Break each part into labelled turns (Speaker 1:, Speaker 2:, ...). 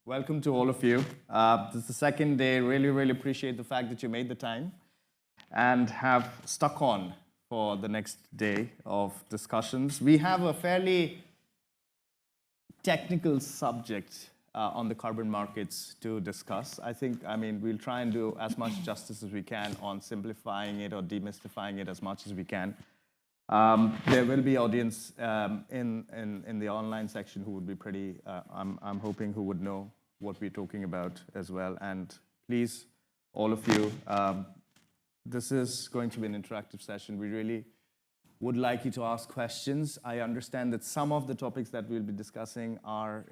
Speaker 1: Welcome to all of you. This is the second day. Really appreciate the fact that you made the time and have stuck on for the next day of discussions. We have a fairly technical subject on the carbon markets to discuss. We'll try and do as much justice as we can on simplifying it or demystifying it as much as we can. There will be audience in the online section who would be pretty, I'm hoping, who would know what we're talking about as well. And please, all of you, this is going to be an interactive session. We really would like you to ask questions. I understand that some of the topics that we'll be discussing are,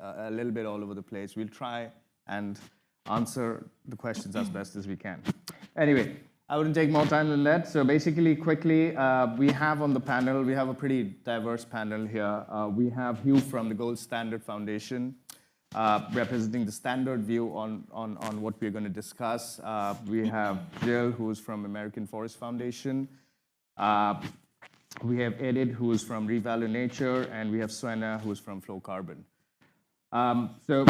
Speaker 1: a little bit all over the place. We'll try and answer the questions as best as we can. Anyway, I wouldn't take more time than that. So basically, quickly, we have on the panel, we have a pretty diverse panel here. We have Hugh from the Gold Standard Foundation, representing the standard view on what we're going to discuss. We have Jill, who's from American Forest Foundation. We have Edith, who is from Revalue Nature, and we have Suena, who is from Flow Carbon. So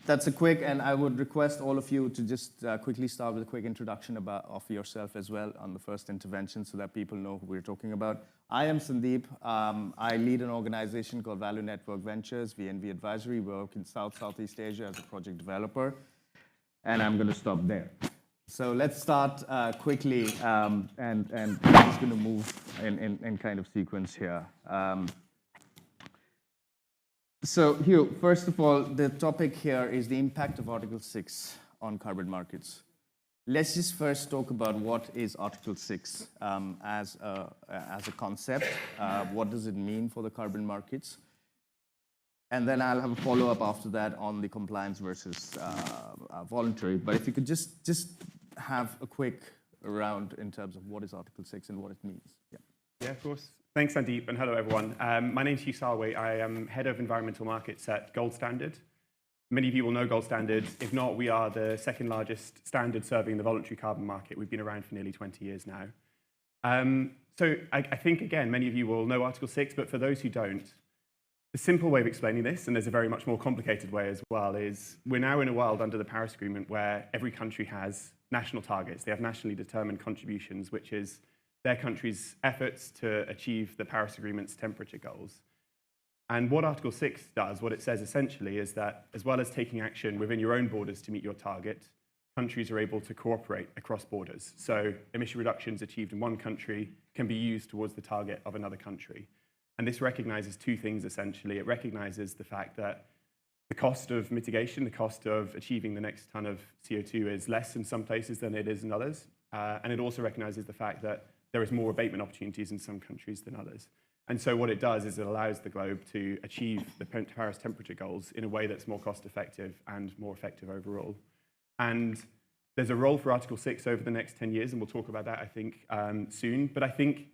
Speaker 1: that's a quick, and I would request all of you to just quickly start with a quick introduction of yourself as well on the first intervention so that people know who we're talking about. I am Sandeep. I lead an organization called Value Network Ventures, VNV Advisory. We work in Southeast Asia as a project developer, and I'm going to stop there. So let's start quickly, and I'm just going to move in kind of sequence here. So Hugh, first of all, the topic here is the impact of Article 6 on carbon markets. Let's just first talk about what is Article 6 as a concept. What does it mean for the carbon markets? And then I'll have a follow-up after that on the compliance versus voluntary. But if you could just have a quick round in terms of what is Article 6 and what it means.
Speaker 2: Yeah, of course. Thanks, Sandeep, and hello, everyone. My name is Hugh Salway. I am Head of Environmental Markets at Gold Standard. Many of you will know Gold Standard. If not, we are the second largest standard serving the voluntary carbon market. We've been around for nearly 20 years now. So I think, again, many of you will know Article 6, but for those who don't, the simple way of explaining this, and there's a very much more complicated way as well, is we're now in a world under the Paris Agreement where every country has national targets. They have nationally determined contributions, which is their country's efforts to achieve the Paris Agreement's temperature goals. And what Article 6 does, what it says essentially, is that as well as taking action within your own borders to meet your target, countries are able to cooperate across borders. So emission reductions achieved in one country can be used towards the target of another country. And this recognizes two things, essentially. It recognizes the fact that the cost of mitigation, the cost of achieving the next ton of CO2 is less in some places than it is in others. And it also recognizes the fact that there is more abatement opportunities in some countries than others. And so what it does is it allows the globe to achieve the Paris temperature goals in a way that's more cost effective and more effective overall. And there's a role for Article 6 over the next 10 years, and we'll talk about that, I think, soon. But I think,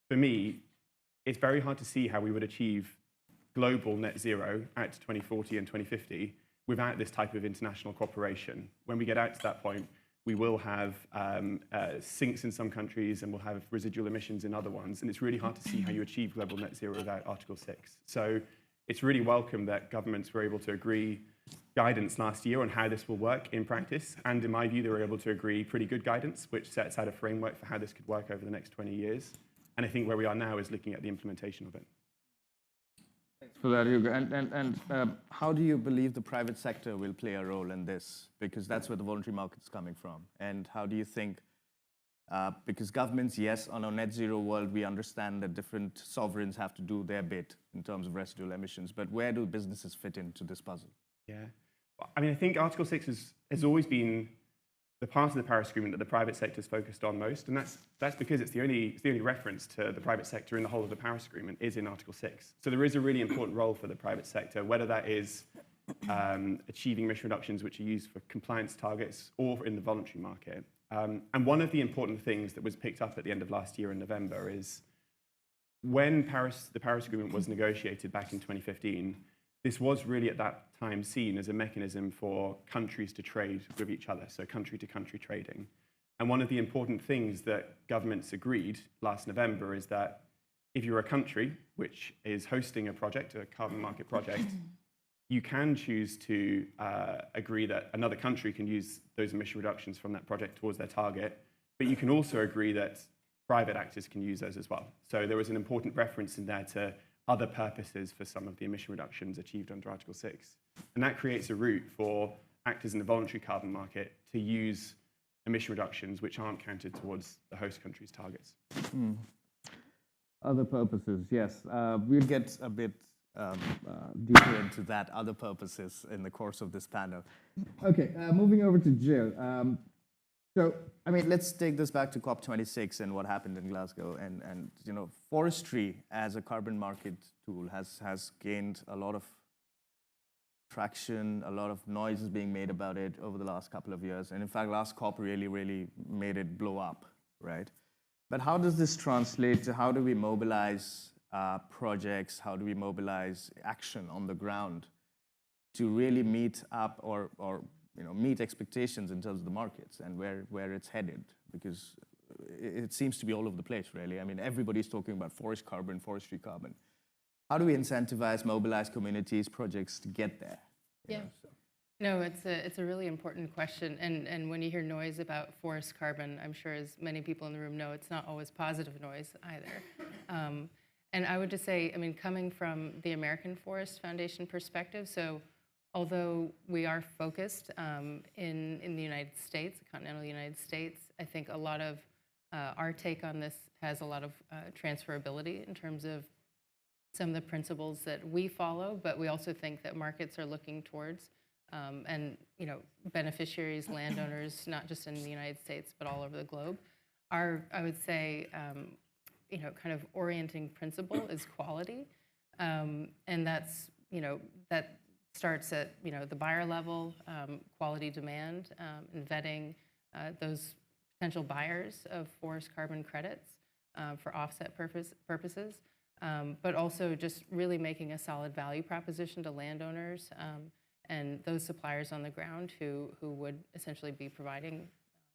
Speaker 2: for me, it's very hard to see how we would achieve global net zero out to 2040 and 2050 without this type of international cooperation. When we get out to that point, we will have sinks in some countries and we'll have residual emissions in other ones. And it's really hard to see how you achieve global net zero without Article 6. So it's really welcome that governments were able to agree guidance last year on how this will work in practice. And in my view, they were able to agree pretty good guidance, which sets out a framework for how this could work over the next 20 years. And I think where we are now is looking at the implementation of it.
Speaker 1: Thanks for that, Hugo. And how do you believe the private sector will play a role in this? Because that's where the voluntary market is coming from. And how do you think, because governments, yes, on a net zero world, we understand that different sovereigns have to do their bit in terms of residual emissions, but where do businesses fit into this puzzle?
Speaker 2: Yeah, I mean, I think Article 6 has always been the part of the Paris Agreement that the private sector is focused on most, and that's because it's the only reference to the private sector in the whole of the Paris Agreement is in Article 6. So there is a really important role for the private sector, whether that is achieving emission reductions which are used for compliance targets or in the voluntary market. And one of the important things that was picked up at the end of last year in November is when the Paris Agreement was negotiated back in 2015, this was really at that time seen as a mechanism for countries to trade with each other, so country-to-country trading. And one of the important things that governments agreed last November is that if you're a country which is hosting a project, a carbon market project, you can choose to agree that another country can use those emission reductions from that project towards their target, but you can also agree that private actors can use those as well. So there was an important reference in there to other purposes for some of the emission reductions achieved under Article 6. And that creates a route for actors in the voluntary carbon market to use emission reductions which aren't counted towards the host country's targets.
Speaker 1: Other purposes, yes. We'll get a bit deeper into that, other purposes, in the course of this panel. Okay, moving over to Jill. So, I mean, let's take this back to COP26 and what happened in Glasgow. And you know, forestry as a carbon market tool has gained a lot of traction, a lot of noise is being made about it over the last couple of years. And in fact, last COP really made it blow up, right? But how does this translate to how do we mobilize projects? How do we mobilize action on the ground to really meet up or you know, meet expectations in terms of the markets and where it's headed? Because it seems to be all over the place, really. I mean, everybody's talking about forest carbon, forestry carbon. How do we incentivize, mobilize communities, projects to get there?
Speaker 3: Yeah. No, it's a really important question. And when you hear noise about forest carbon, I'm sure as many people in the room know, it's not always positive noise either. And I would just say, I mean, coming from the American Forest Foundation perspective, so although we are focused in the United States, the continental United States, I think a lot of our take on this has a lot of transferability in terms of some of the principles that we follow, but we also think that markets are looking towards and you know, beneficiaries, landowners, not just in the United States, but all over the globe. I would say, you know, kind of orienting principle is quality, and that's, you know, that starts at, you know, the buyer level, quality demand, and vetting those potential buyers of forest carbon credits for offset purposes, but also just really making a solid value proposition to landowners and those suppliers on the ground who would essentially be providing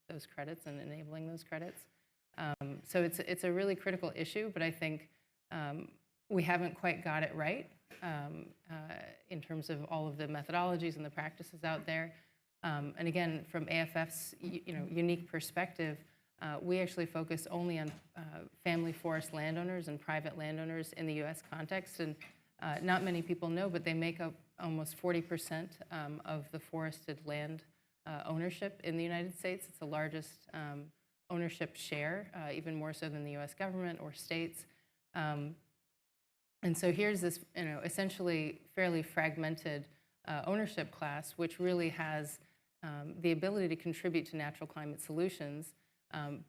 Speaker 3: those credits and enabling those credits. So it's a really critical issue, but I think we haven't quite got it right in terms of all of the methodologies and the practices out there. And again, from AFF's unique perspective, we actually focus only on family forest landowners and private landowners in the U.S. context. And not many people know, but they make up almost 40% of the forested land ownership in the United States. It's the largest ownership share, even more so than the U.S. government or states. And so here's this, you know, essentially fairly fragmented ownership class, which really has the ability to contribute to natural climate solutions.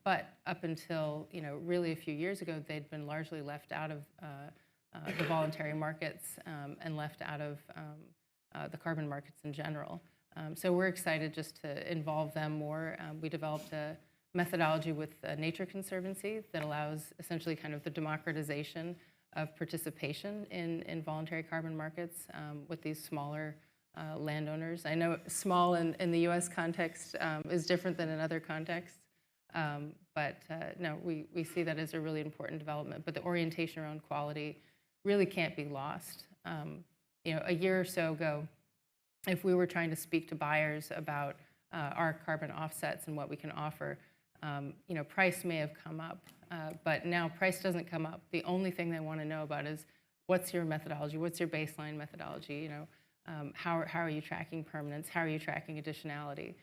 Speaker 3: But up until, you know, really a few years ago, they'd been largely left out of the voluntary markets and left out of the carbon markets in general. So we're excited just to involve them more. We developed a methodology with Nature Conservancy that allows essentially kind of the democratization of participation in voluntary carbon markets with these smaller landowners. I know small in the U.S. context is different than in other contexts, but no, we see that as a really important development. But the orientation around quality really can't be lost. You know, a year or so ago, if we were trying to speak to buyers about our carbon offsets and what we can offer, you know, price may have come up, but now price doesn't come up. The only thing they want to know about is what's your methodology, what's your baseline methodology, you know, how are you tracking permanence, how are you tracking additionality?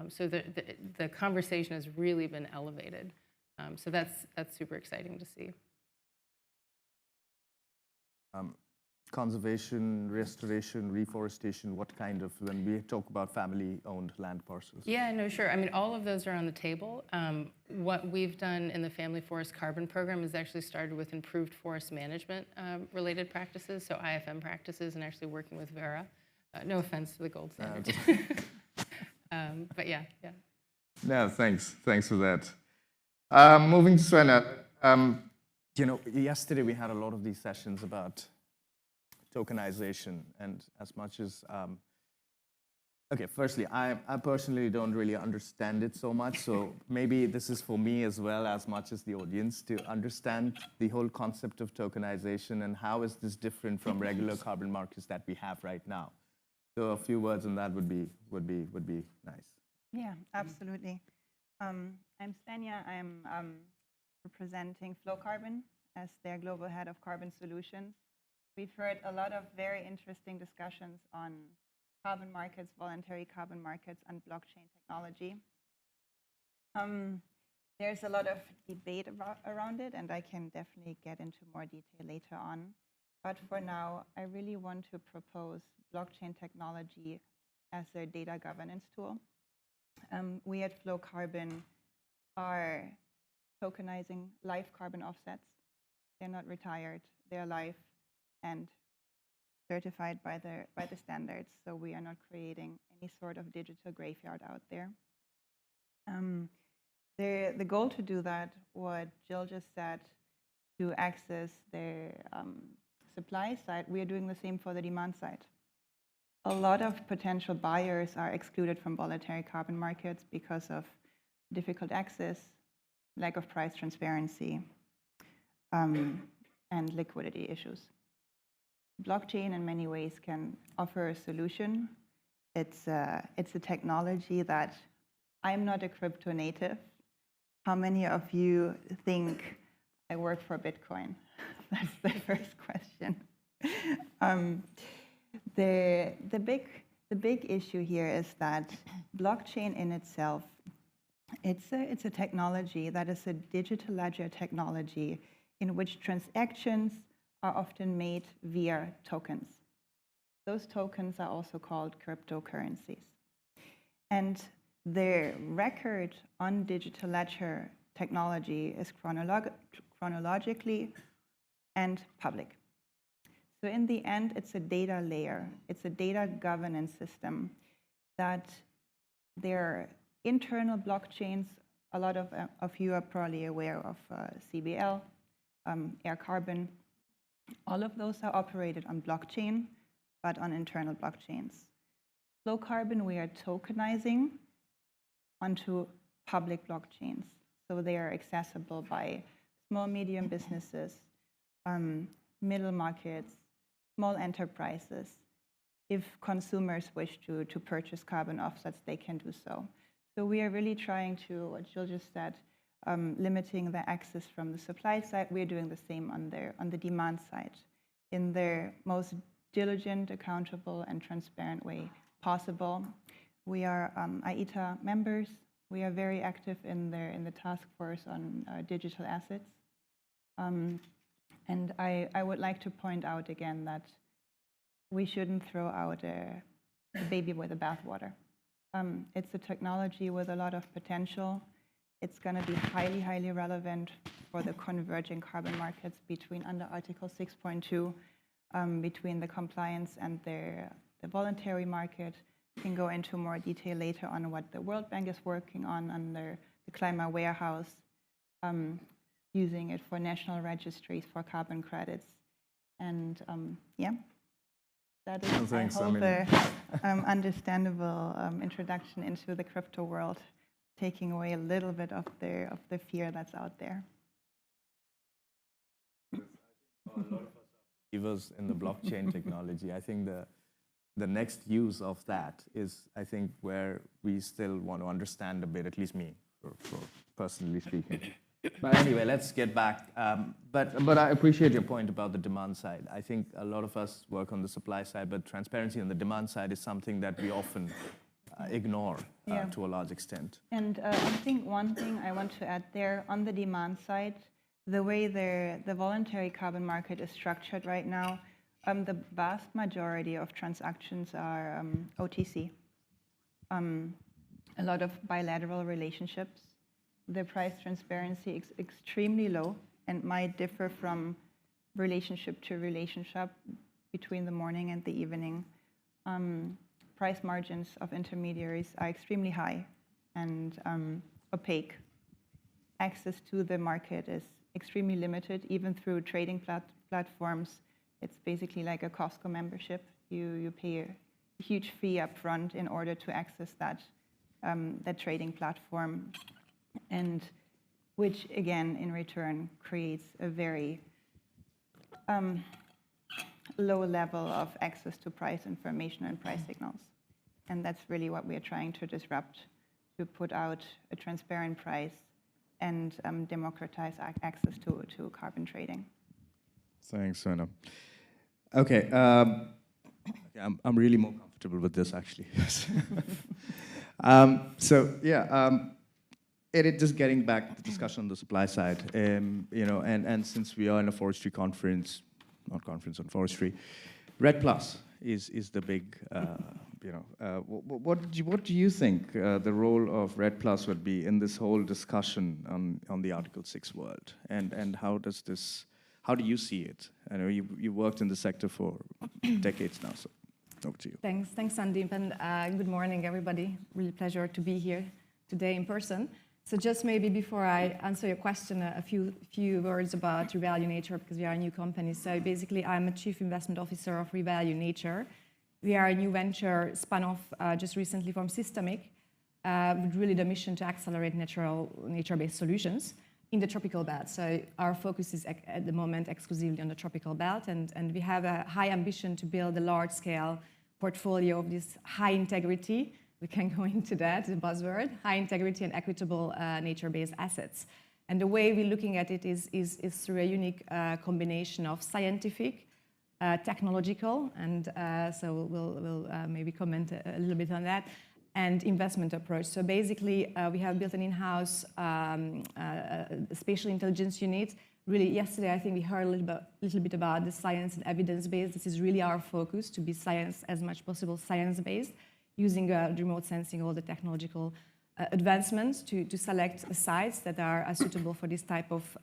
Speaker 3: So the conversation has really been elevated. So that's super exciting to see.
Speaker 1: Conservation, restoration, reforestation, what kind of, when we talk about family-owned land parcels?
Speaker 3: Yeah, no, sure. I mean, all of those are on the table. What we've done in the Family Forest Carbon Program is actually started with improved forest management related practices, so IFM practices, and actually working with Vera. No offense to the gold standard. But yeah.
Speaker 1: No, thanks for that. Moving to Svenna, you know, yesterday we had a lot of these sessions about tokenization, and as much as, okay, firstly, I personally don't really understand it so much, so maybe this is for me as well as much as the audience to understand the whole concept of tokenization and how is this different from regular carbon markets that we have right now. So a few words on that would be nice.
Speaker 4: Yeah, absolutely. I'm Stenya. I'm representing Flowcarbon as their global head of carbon solutions. We've heard a lot of very interesting discussions on carbon markets, voluntary carbon markets, and blockchain technology. There's a lot of debate around it, and I can definitely get into more detail later on. But for now, I really want to propose blockchain technology as their data governance tool. We at Flowcarbon are tokenizing live carbon offsets. They're not retired, they're live and certified by the standards, so we are not creating any sort of digital graveyard out there. The goal to do that, what Jill just said, to access their supply side, we are doing the same for the demand side. A lot of potential buyers are excluded from voluntary carbon markets because of difficult access, lack of price transparency, and liquidity issues. Blockchain in many ways can offer a solution. It's a technology that I'm not a crypto native. How many of you think I work for Bitcoin? That's the first question. The big issue here is that blockchain in itself, it's a technology that is a digital ledger technology in which transactions are often made via tokens. Those tokens are also called cryptocurrencies. And the record on digital ledger technology is chronologically and public. So in the end, it's a data layer. It's a data governance system that their internal blockchains, a lot of you are probably aware of CBL, Air Carbon. All of those are operated on blockchain, but on internal blockchains. Flowcarbon, we are tokenizing onto public blockchains. So they are accessible by small, medium businesses, middle markets, small enterprises. If consumers wish to purchase carbon offsets, they can do so. So we are really trying to, what Jill just said, limiting the access from the supply side. We're doing the same on the demand side in the most diligent, accountable, and transparent way possible. We are AITA members. We are very active in the task force on digital assets. And I would like to point out again that we shouldn't throw out a baby with the bathwater. It's a technology with a lot of potential. It's going to be highly, highly relevant for the converging carbon markets between under Article 6.2, between the compliance and the voluntary market. We can go into more detail later on what the World Bank is working on under the Climate Warehouse, using it for national registries for carbon credits. And yeah, that is,
Speaker 1: Thanks,
Speaker 4: I hope, understandable introduction into the crypto world, taking away a little bit of the fear that's out there.
Speaker 1: A lot of us are believers in the blockchain technology. I think the next use of that is, I think, where we still want to understand a bit, at least me, for personally speaking. But anyway, let's get back. But I appreciate your point about the demand side. I think a lot of us work on the supply side, but transparency on the demand side is something that we often ignore to a large extent.
Speaker 4: And I think one thing I want to add there, on the demand side, the way the voluntary carbon market is structured right now, the vast majority of transactions are OTC. A lot of bilateral relationships. The price transparency is extremely low and might differ from relationship to relationship between the morning and the evening. Price margins of intermediaries are extremely high and opaque. Access to the market is extremely limited, even through trading platforms. It's basically like a Costco membership. You pay a huge fee up front in order to access that trading platform, and which again in return creates a very low level of access to price information and price signals. And that's really what we're trying to disrupt, to put out a transparent price and democratize access to carbon trading.
Speaker 1: Thanks, Sona. Okay, I'm really more comfortable with this, actually. It just getting back to the discussion on the supply side, and since we are in a forestry conference, not conference on forestry, REDD+ is the big, what do you think the role of REDD+ would be in this whole discussion on the Article 6 world, and how do you see it? I know you worked in the sector for decades now, so over to you.
Speaker 5: Thanks, Sandeep, and good morning, everybody. Really pleasure to be here today in person. So just maybe before I answer your question, a few words about Revalue Nature, because we are a new company. So basically, I'm a Chief Investment Officer of Revalue Nature. We are a new venture spun off just recently from Systemic, with really the mission to accelerate nature-based solutions in the tropical belt. So our focus is at the moment exclusively on the tropical belt, and we have a high ambition to build a large-scale portfolio of this high integrity. We can go into that, the buzzword, high integrity and equitable nature-based assets. And the way we're looking at it is through a unique combination of scientific, technological, and so we'll maybe comment a little bit on that, and investment approach. So basically, we have built an in-house spatial intelligence unit. Really, yesterday, I think we heard a little bit about the science and evidence-based. This is really our focus, to be science as much possible science-based, using remote sensing, all the technological advancements to select sites that are suitable for this type of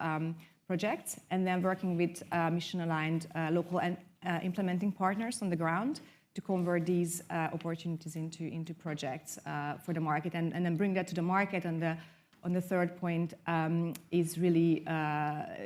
Speaker 5: projects, and then working with mission-aligned local and implementing partners on the ground to convert these opportunities into projects for the market, and then bring that to the market. And on the third point is really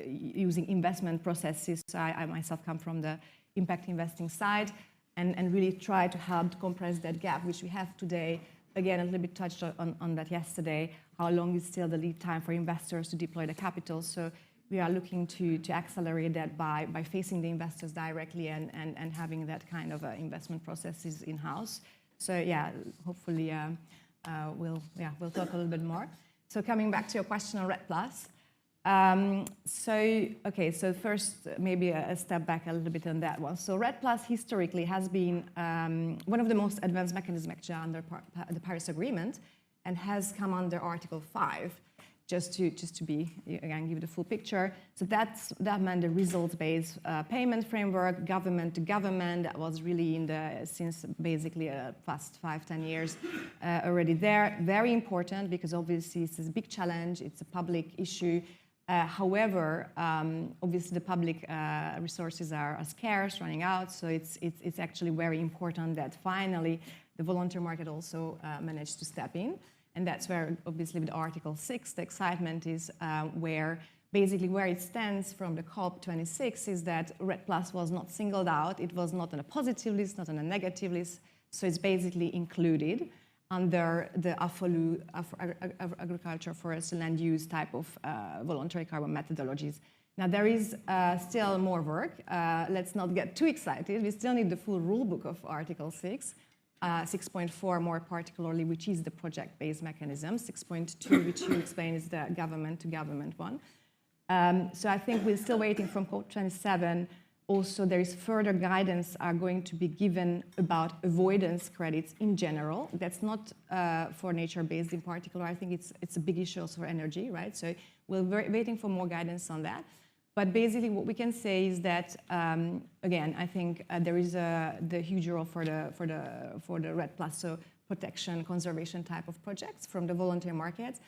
Speaker 5: using investment processes. So I myself come from the impact investing side, and really try to help compress that gap, which we have today. Again, a little bit touched on that yesterday, how long is still the lead time for investors to deploy the capital. So we are looking to accelerate that by facing the investors directly and having that kind of investment processes in-house. So yeah, hopefully we'll talk a little bit more. So coming back to your question on REDD+. So first, maybe a step back a little bit on that one. So REDD+ historically has been one of the most advanced mechanisms actually under the Paris Agreement, and has come under Article 5, just to be, again, give the full picture. So that meant the results-based payment framework, government to government, that was really since basically past 5-10 years already there. Very important, because obviously it's a big challenge, it's a public issue. However, obviously the public resources are scarce, running out, so it's actually very important that finally the voluntary market also managed to step in. And that's where, obviously, with Article 6, the excitement is where it stands from the COP26 is that REDD+ was not singled out, it was not on a positive list, not on a negative list, so it's basically included under the AFOLU, agriculture, forest, land use type of voluntary carbon methodologies. Now, there is still more work. Let's not get too excited. We still need the full rule book of Article 6, 6.4 more particularly, which is the project-based mechanism. 6.2, which you explain, is the government-to-government one. So I think we're still waiting from COP27. Also, there is further guidance are going to be given about avoidance credits in general. That's not for nature-based in particular. I think it's a big issue also for energy, right? So we're waiting for more guidance on that. But basically, what we can say is that, again, I think there is the huge role for the REDD+, so protection, conservation type of projects from the voluntary markets.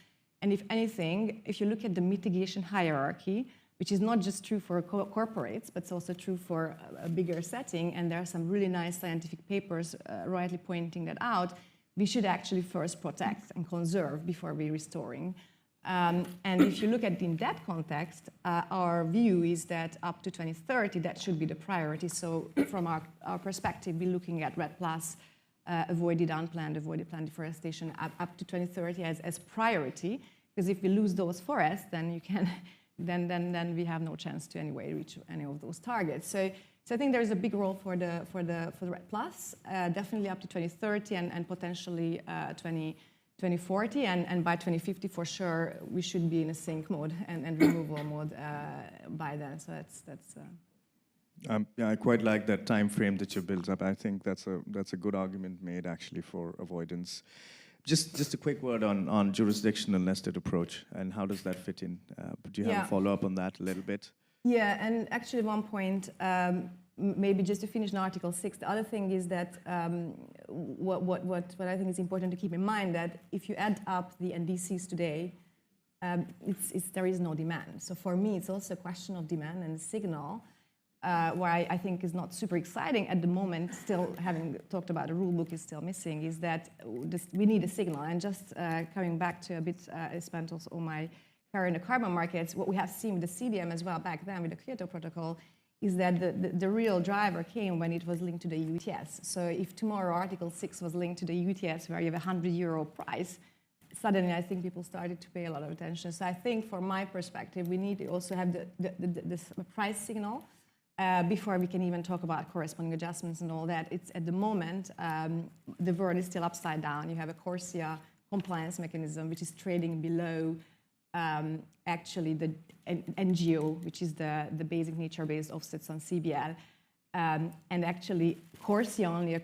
Speaker 5: And if anything, if you look at the mitigation hierarchy, which is not just true for corporates, but it's also true for a bigger setting, and there are some really nice scientific papers rightly pointing that out, we should actually first protect and conserve before we're restoring. And if you look at it in that context, our view is that up to 2030, that should be the priority. So from our perspective, we're looking at REDD+, avoided planned deforestation up to 2030 as priority, because if we lose those forests, then you can... Then we have no chance to anyway reach any of those targets. So So I think there's a big role for the REDD+, definitely up to 2030 and potentially 2040, and by 2050 for sure we should be in a sink mode and removal mode by then. So that's.
Speaker 1: Yeah, I quite like that time frame that you built up. I think that's a good argument made actually for avoidance. Just a quick word on jurisdictional nested approach and how does that fit in? Do you have a follow-up on that a little bit?
Speaker 5: Yeah, and actually one point, maybe just to finish on Article 6, the other thing is that what I think is important to keep in mind that if you add up the NDCs today, there is no demand. So for me, it's also a question of demand and signal. Where I think is not super exciting at the moment, still having talked about the rule book is still missing, is that we need a signal. And just coming back to a bit, I spent also all my career in the carbon markets, what we have seen with the CDM as well back then with the Kyoto Protocol is that the real driver came when it was linked to the EU ETS. So if tomorrow Article 6 was linked to the EU ETS where you have a €100 price, suddenly I think people started to pay a lot of attention. So I think from my perspective, we need to also have the price signal before we can even talk about corresponding adjustments and all that. It's at the moment, the world is still upside down. You have a CORSIA compliance mechanism, which is trading below actually the NGO, which is the basic nature-based offsets on CBL. And actually, CORSIA only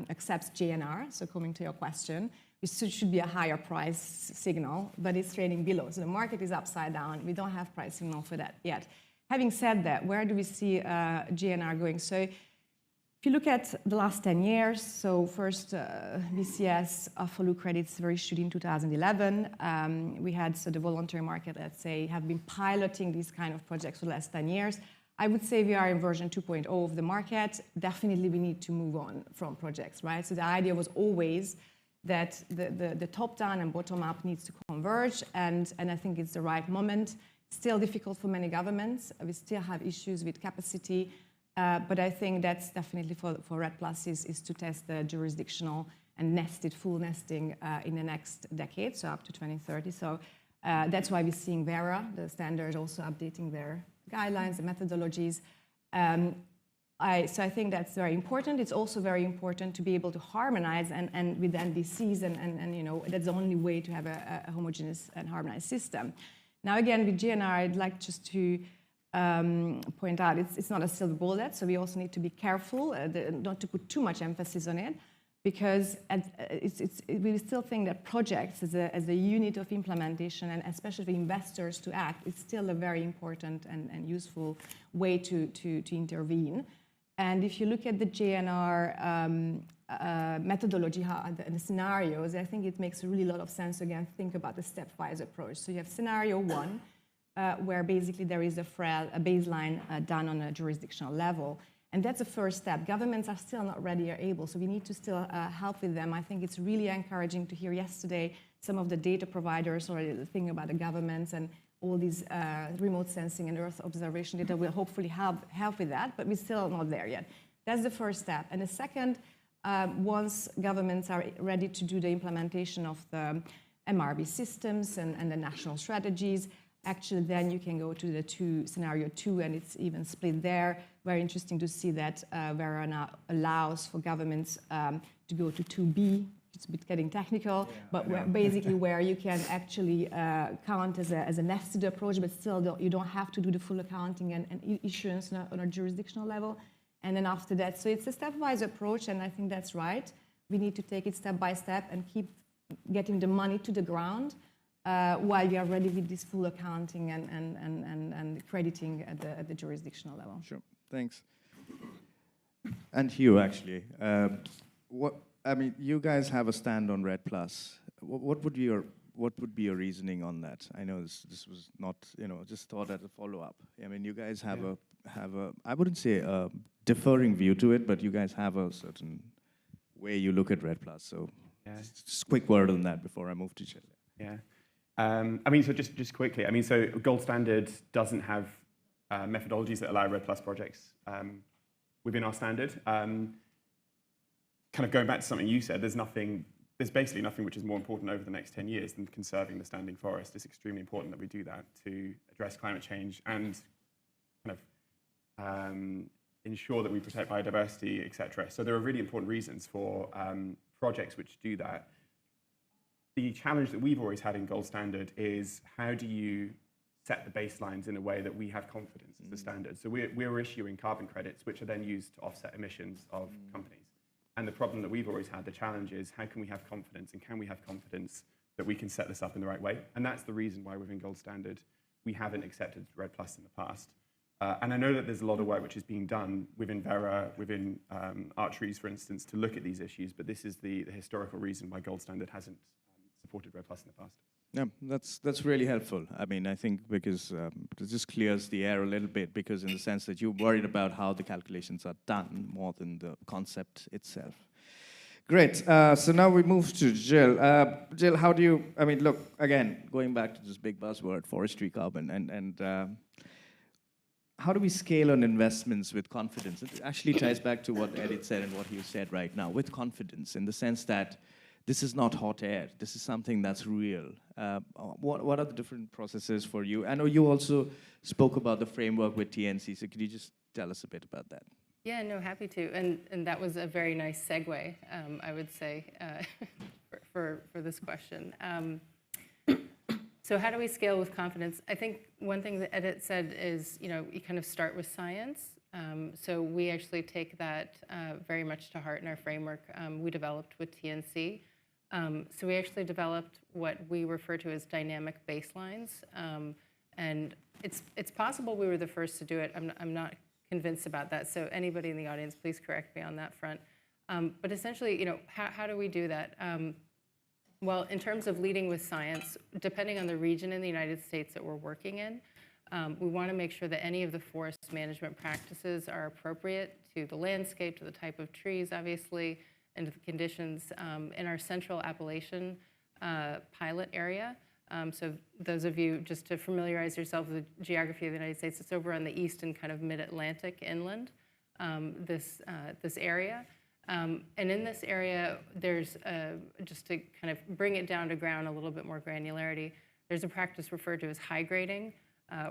Speaker 5: accepts JNR, so coming to your question, it should be a higher price signal, but it's trading below. So the market is upside down. We don't have price signal for that yet. Having said that, where do we see GNR going? So if you look at the last 10 years, so first VCS FOLU credits were issued in 2011. We had the voluntary market, let's say, have been piloting these kind of projects for the last 10 years. I would say we are in version 2.0 of the market. Definitely we need to move on from projects, right? So the idea was always that the top-down and bottom-up needs to converge, and I think it's the right moment. Still difficult for many governments. We still have issues with capacity, but I think that's definitely for REDD+ is to test the jurisdictional and full nesting in the next decade, so up to 2030. So that's why we're seeing VERA, the standard, also updating their guidelines, the methodologies. So I think that's very important. It's also very important to be able to harmonize and with NDCs, and you know, that's the only way to have a homogeneous and harmonized system. Now, again, with GNR, I'd like just to point out it's not a silver bullet, so we also need to be careful not to put too much emphasis on it, because we still think that projects as a unit of implementation, and especially for investors to act, is still a very important and useful way to intervene. And if you look at the GNR methodology and the scenarios, I think it makes a really lot of sense, again, think about the stepwise approach. So you have scenario one, where basically there is a baseline done on a jurisdictional level. And that's the first step. Governments are still not ready or able, so we need to still help with them. I think it's really encouraging to hear yesterday some of the data providers already thinking about the governments and all these remote sensing and Earth observation data will hopefully help with that, but we're still not there yet. That's the first step. And the second, once governments are ready to do the implementation of the MRV systems and the national strategies, actually then you can go to the scenario two, and it's even split there. Very interesting to see that VERA now allows for governments to go to 2B. It's a bit getting technical, but basically where you can actually count as a nested approach, but still you don't have to do the full accounting and issuance on a jurisdictional level. And then after that, so it's a stepwise approach, and I think that's right. We need to take it step by step and keep getting the money to the ground while we are ready with this full accounting and crediting at the jurisdictional level.
Speaker 1: Sure, thanks. And Hugh, actually, I mean, you guys have a stand on REDD+. What would be your reasoning on that? I know this was not, just thought as a follow-up. I mean, you guys have a I wouldn't say a differing view to it, but you guys have a certain way you look at REDD+. So just a quick word on that before I move to Chile.
Speaker 2: Yeah. I mean, so just quickly, I mean, so Gold Standard doesn't have methodologies that allow REDD+ projects within our standard. Kind of going back to something you said, there's basically nothing which is more important over the next 10 years than conserving the standing forest. It's extremely important that we do that to address climate change and kind of ensure that we protect biodiversity, etc. So there are really important reasons for projects which do that. The challenge that we've always had in Gold Standard is how do you set the baselines in a way that we have confidence as the standard. So we're issuing carbon credits, which are then used to offset emissions of companies. And the problem that we've always had, the challenge is how can we have confidence, and can we have confidence that we can set this up in the right way? And that's the reason why within Gold Standard, we haven't accepted REDD+ in the past. And I know that there's a lot of work which is being done within Vera, within Archeries, for instance, to look at these issues, but this is the historical reason why Gold Standard hasn't supported REDD+ in the past.
Speaker 1: Yeah, that's really helpful. I mean, I think because it just clears the air a little bit, because in the sense that you're worried about how the calculations are done more than the concept itself. Great. So now we move to Jill. Jill, how do you, I mean, look, again, going back to this big buzzword, forestry carbon, and how do we scale on investments with confidence? It actually ties back to what Edith said and what you said right now, with confidence, in the sense that this is not hot air. This is something that's real. What are the different processes for you? I know you also spoke about the framework with TNC, so could you just tell us a bit about that?
Speaker 3: Yeah, no, happy to. And that was a very nice segue, I would say, for this question. So how do we scale with confidence? I think one thing that Edith said is, you kind of start with science. So we actually take that very much to heart in our framework we developed with TNC. So we actually developed what we refer to as dynamic baselines. And it's possible we were the first to do it. I'm not convinced about that. So anybody in the audience, please correct me on that front. But essentially, how do we do that? Well, in terms of leading with science, depending on the region in the United States that we're working in, we want to make sure that any of the forest management practices are appropriate to the landscape, to the type of trees, obviously, and to the conditions in our central Appalachian pilot area. So those of you, just to familiarize yourself with the geography of the United States, it's over on the east and kind of mid-Atlantic inland, this area. And in this area, there's, just to kind of bring it down to ground, a little bit more granularity, there's a practice referred to as high grading,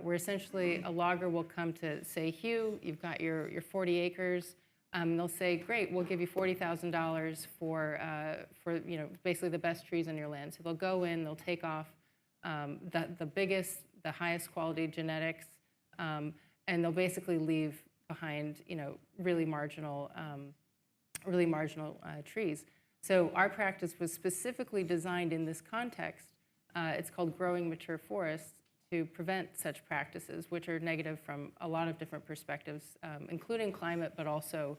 Speaker 3: where essentially a logger will come to say, Hugh, you've got your 40 acres. They'll say, great, we'll give you $40,000 for basically the best trees on your land. So they'll go in, they'll take off the biggest, the highest quality genetics, and they'll basically leave behind, really marginal trees. So our practice was specifically designed in this context. It's called growing mature forests, to prevent such practices, which are negative from a lot of different perspectives, including climate, but also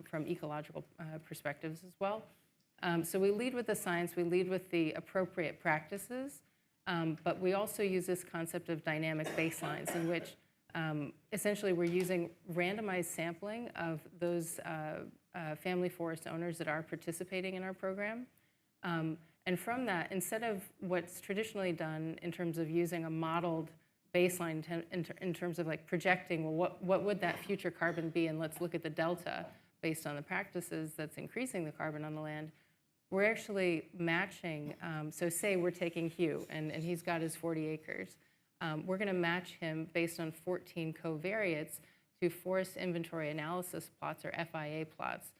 Speaker 3: from ecological perspectives as well. So we lead with the science, we lead with the appropriate practices, but we also use this concept of dynamic baselines, in which essentially we're using randomized sampling of those family forest owners that are participating in our program. And from that, instead of what's traditionally done in terms of using a modeled baseline in terms of like projecting, well, what would that future carbon be, and let's look at the delta based on the practices that's increasing the carbon on the land, we're actually matching, so say we're taking Hugh, and he's got his 40 acres. We're gonna match him based on 14 covariates to forest inventory analysis plots, or FIA plots,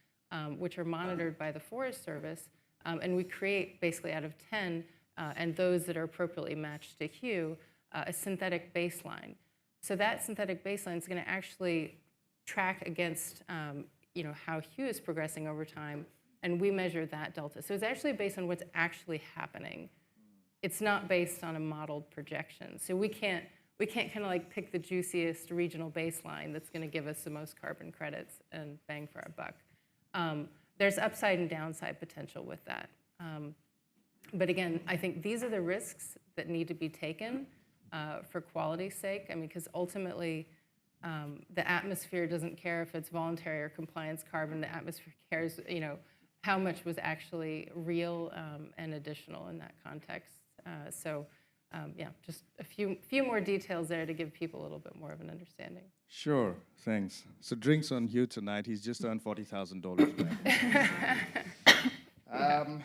Speaker 3: which are monitored by the Forest Service. And we create, basically out of 10, and those that are appropriately matched to Hugh, a synthetic baseline. So that synthetic baseline is going to actually track against how Hugh is progressing over time, and we measure that delta. So it's actually based on what's actually happening. It's not based on a modeled projection. So we can't kind of like pick the juiciest regional baseline that's going to give us the most carbon credits and bang for our buck. There's upside and downside potential with that. But again, I think these are the risks that need to be taken for quality's sake. I mean, because ultimately, the atmosphere doesn't care if it's voluntary or compliance carbon. The atmosphere cares, how much was actually real and additional in that context. Yeah, just a few more details there to give people a little bit more of an understanding.
Speaker 1: Sure, thanks. So drinks on Hugh tonight. He's just earned $40,000 back.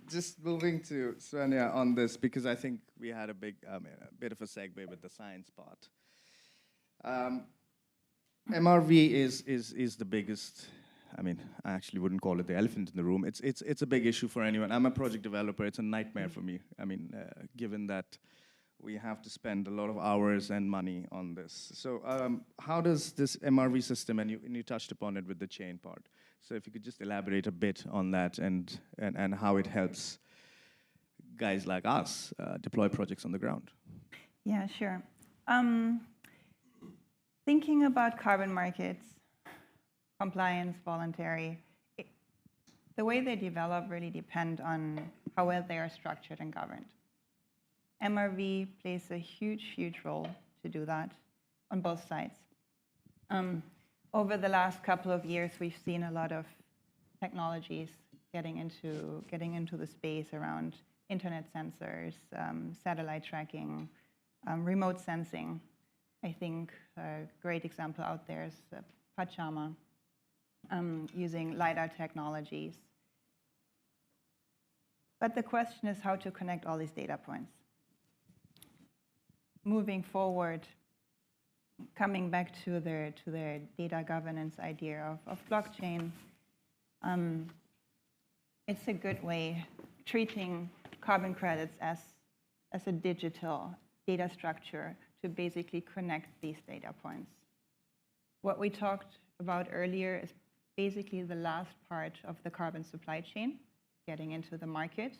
Speaker 1: Just moving to Svenja on this, because I think we had a bit of a segue with the science part. MRV is the biggest. I mean, I actually wouldn't call it the elephant in the room. It's a big issue for anyone. I'm a project developer. It's a nightmare for me. I mean, given that we have to spend a lot of hours and money on this. So how does this MRV system, and you touched upon it with the chain part. So if you could just elaborate a bit on that and how it helps guys like us deploy projects on the ground.
Speaker 4: Yeah, sure. Thinking about carbon markets, compliance, voluntary, the way they develop really depend on how well they are structured and governed. MRV plays a huge, huge role to do that on both sides. Over the last couple of years, we've seen a lot of technologies getting into the space around internet sensors, satellite tracking, remote sensing. I think a great example out there is Pachama, using LiDAR technologies. But the question is how to connect all these data points. Moving forward, coming back to their data governance idea of blockchain, it's a good way treating carbon credits as a digital data structure to basically connect these data points. What we talked about earlier is basically the last part of the carbon supply chain, getting into the market.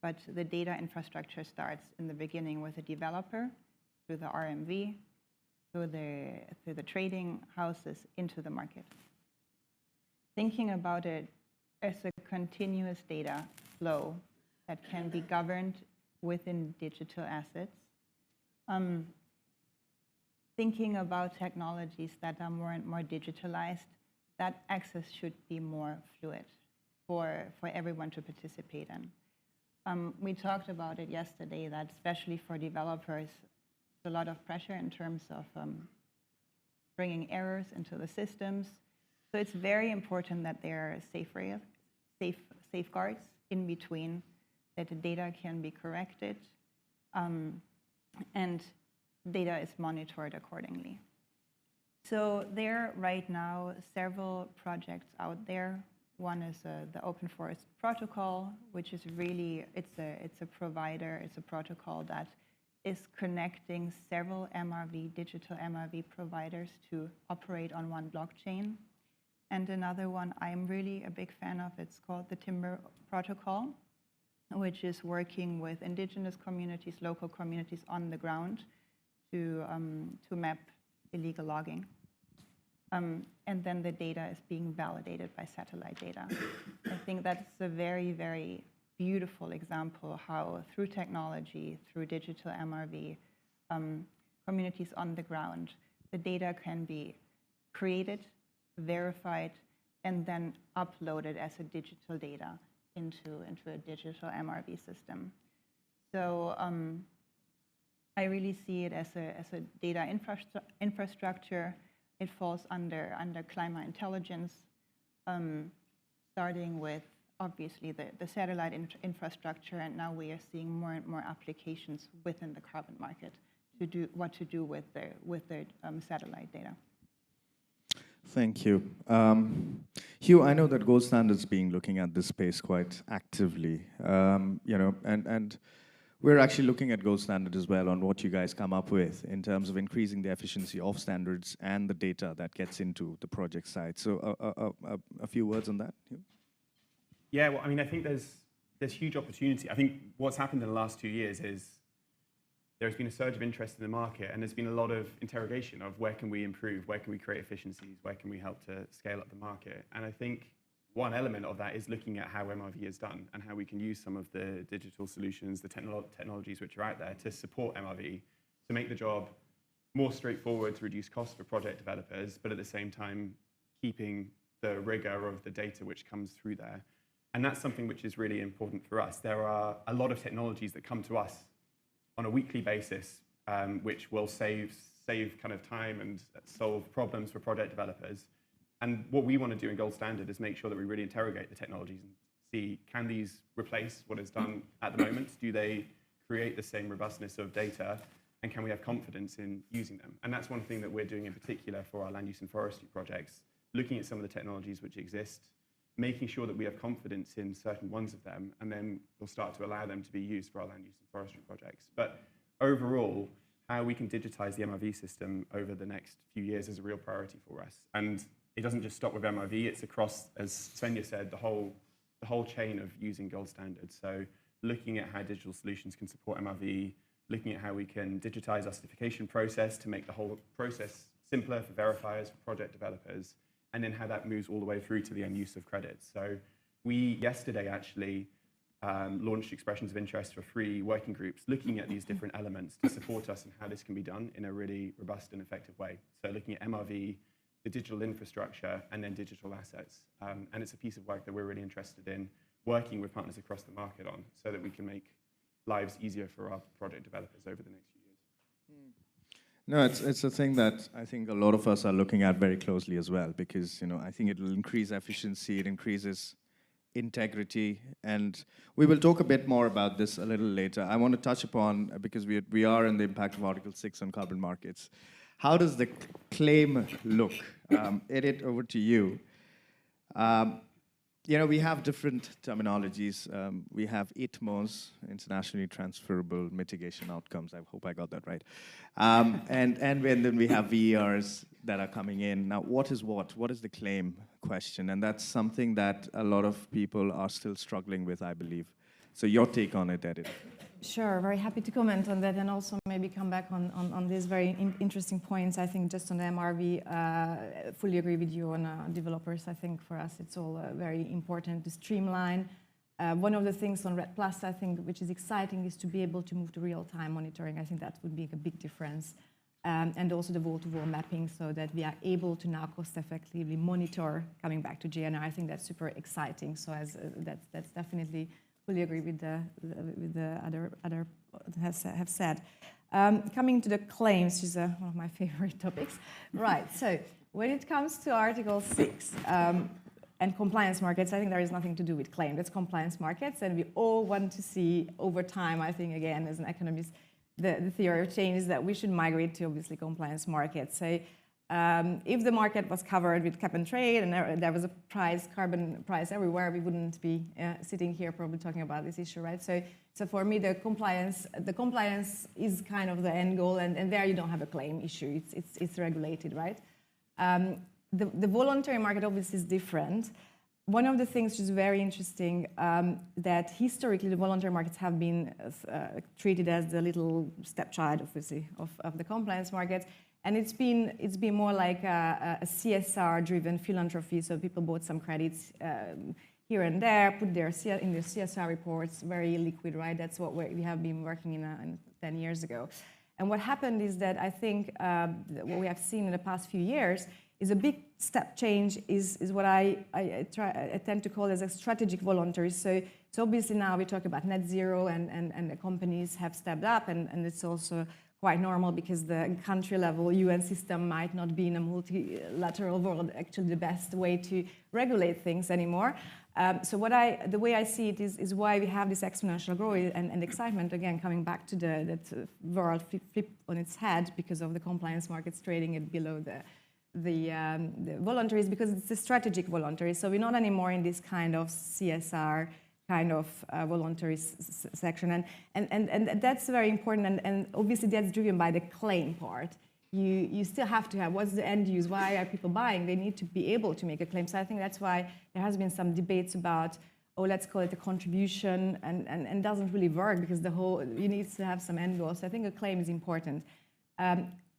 Speaker 4: But the data infrastructure starts in the beginning with the developer, through the RMV, through the trading houses into the market. Thinking about it as a continuous data flow that can be governed within digital assets. Thinking about technologies that are more and more digitalized, that access should be more fluid for everyone to participate in. We talked about it yesterday that especially for developers, there's a lot of pressure in terms of bringing errors into the systems. So it's very important that there are safeguards in between, that the data can be corrected, and data is monitored accordingly. So there are right now several projects out there. One is the Open Forest Protocol, which is really, it's a provider, it's a protocol that is connecting several digital MRV providers to operate on one blockchain. And another one I'm really a big fan of, it's called the Timber Protocol, which is working with indigenous communities, local communities on the ground to map illegal logging. And then the data is being validated by satellite data. I think that's a very, very beautiful example how through technology, through digital MRV, communities on the ground, the data can be created, verified, and then uploaded as a digital data into a digital MRV system. So I really see it as a data infrastructure. It falls under climate intelligence, starting with obviously the satellite infrastructure, and now we are seeing more and more applications within the carbon market to do what to do with the satellite data.
Speaker 1: Thank you. Hugh, I know that Gold Standard's been looking at this space quite actively, and we're actually looking at Gold Standard as well on what you guys come up with in terms of increasing the efficiency of standards and the data that gets into the project side. So a few words on that, Hugh?
Speaker 2: Yeah, well, I mean, I think there's huge opportunity. I think what's happened in the last 2 years is there's been a surge of interest in the market, and there's been a lot of interrogation of where can we improve, where can we create efficiencies, where can we help to scale up the market. And I think one element of that is looking at how MRV is done and how we can use some of the digital solutions, the technologies which are out there to support MRV, to make the job more straightforward, to reduce costs for project developers, but at the same time, keeping the rigor of the data which comes through there. And that's something which is really important for us. There are a lot of technologies that come to us on a weekly basis, which will save kind of time and solve problems for project developers. And what we want to do in Gold Standard is make sure that we really interrogate the technologies and see, can these replace what is done at the moment? Do they create the same robustness of data? and can we have confidence in using them? And that's one thing that we're doing in particular for our land use and forestry projects, looking at some of the technologies which exist, making sure that we have confidence in certain ones of them, and then we'll start to allow them to be used for our land use and forestry projects. But overall, how we can digitize the MRV system over the next few years is a real priority for us. And it doesn't just stop with MRV, it's across, as Svenja said, the whole chain of using gold standards. So looking at how digital solutions can support MRV, looking at how we can digitize our certification process to make the whole process simpler for verifiers, for project developers, and then how that moves all the way through to the end use of credits. So we, yesterday actually, launched expressions of interest for 3 working groups looking at these different elements to support us in how this can be done in a really robust and effective way. So looking at MRV, the digital infrastructure, and then digital assets. And it's a piece of work that we're really interested in working with partners across the market on so that we can make lives easier for our project developers over the next few years.
Speaker 1: No, it's a thing that I think a lot of us are looking at very closely as well, because I think it will increase efficiency, it increases integrity, and we will talk a bit more about this a little later. I want to touch upon, because we are in the impact of Article 6 on carbon markets. How does the claim look? Edith, over to you. We have different terminologies. We have ITMOs, internationally transferable mitigation outcomes. I hope I got that right. And then we have VERs that are coming in. Now, what is what? What is the claim question? And that's something that a lot of people are still struggling with, I believe. So your take on it, Edith.
Speaker 5: Sure, very happy to comment on that, and also maybe come back on these very interesting points. I think just on the MRV, fully agree with you on developers. I think for us it's all very important to streamline. One of the things on RED Plus, I think, which is exciting, is to be able to move to real-time monitoring. I think that would make a big difference. And also the wall-to-wall mapping, so that we are able to now cost-effectively monitor, coming back to GNR. I think that's super exciting. So that's definitely fully agree with the other have said. Coming to the claims, which is one of my favorite topics. Right, so when it comes to Article 6 and compliance markets, I think there is nothing to do with claim. That's compliance markets, and we all want to see over time, I think, again, as an economist, the theory of change is that we should migrate to, obviously, compliance markets. So if the market was covered with cap and trade and there was a carbon price everywhere, we wouldn't be sitting here probably talking about this issue, right? So for me, the compliance is kind of the end goal, and there you don't have a claim issue. It's regulated, right? The voluntary market obviously is different. One of the things which is very interesting, that historically the voluntary markets have been treated as the little stepchild, obviously, of the compliance markets. And it's been more like a CSR-driven philanthropy. So people bought some credits here and there, put in their CSR reports, very liquid, right? That's what we have been working in 10 years ago. And what happened is that I think what we have seen in the past few years is a big step change. Is what I tend to call as a strategic voluntary. So obviously now we talk about net zero, and the companies have stepped up, and it's also quite normal, because the country level UN system might not be in a multilateral world actually the best way to regulate things anymore. So the way I see it is why we have this exponential growth and excitement, again, coming back to that world flip on its head because of the compliance markets trading it below the voluntaries, because it's a strategic voluntary. So we're not anymore in this kind of CSR kind of voluntary section, and that's very important, and obviously that's driven by the claim part. You still have to have, what's the end use, why are people buying? They need to be able to make a claim. So I think that's why there has been some debates about, let's call it a contribution, and doesn't really work, because you need to have some end goals. So I think a claim is important.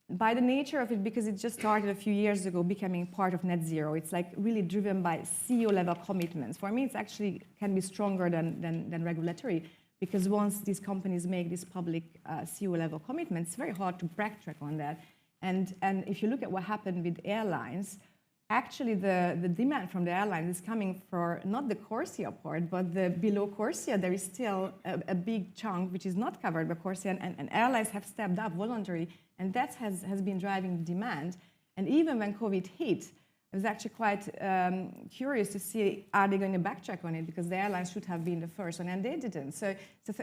Speaker 5: By the nature of it, because it just started a few years ago becoming part of net zero, it's like really driven by CEO level commitments. For me, it's actually can be stronger than regulatory, because once these companies make these public CEO level commitments, it's very hard to backtrack on that. And if you look at what happened with airlines, actually the demand from the airlines is coming for not the CORSIA part, but the below CORSIA. There is still a big chunk which is not covered by CORSIA, and airlines have stepped up voluntarily, and that has been driving demand. And even when COVID hit, I was actually quite curious to see, are they going to backtrack on it? Because the airlines should have been the first one, and they didn't. So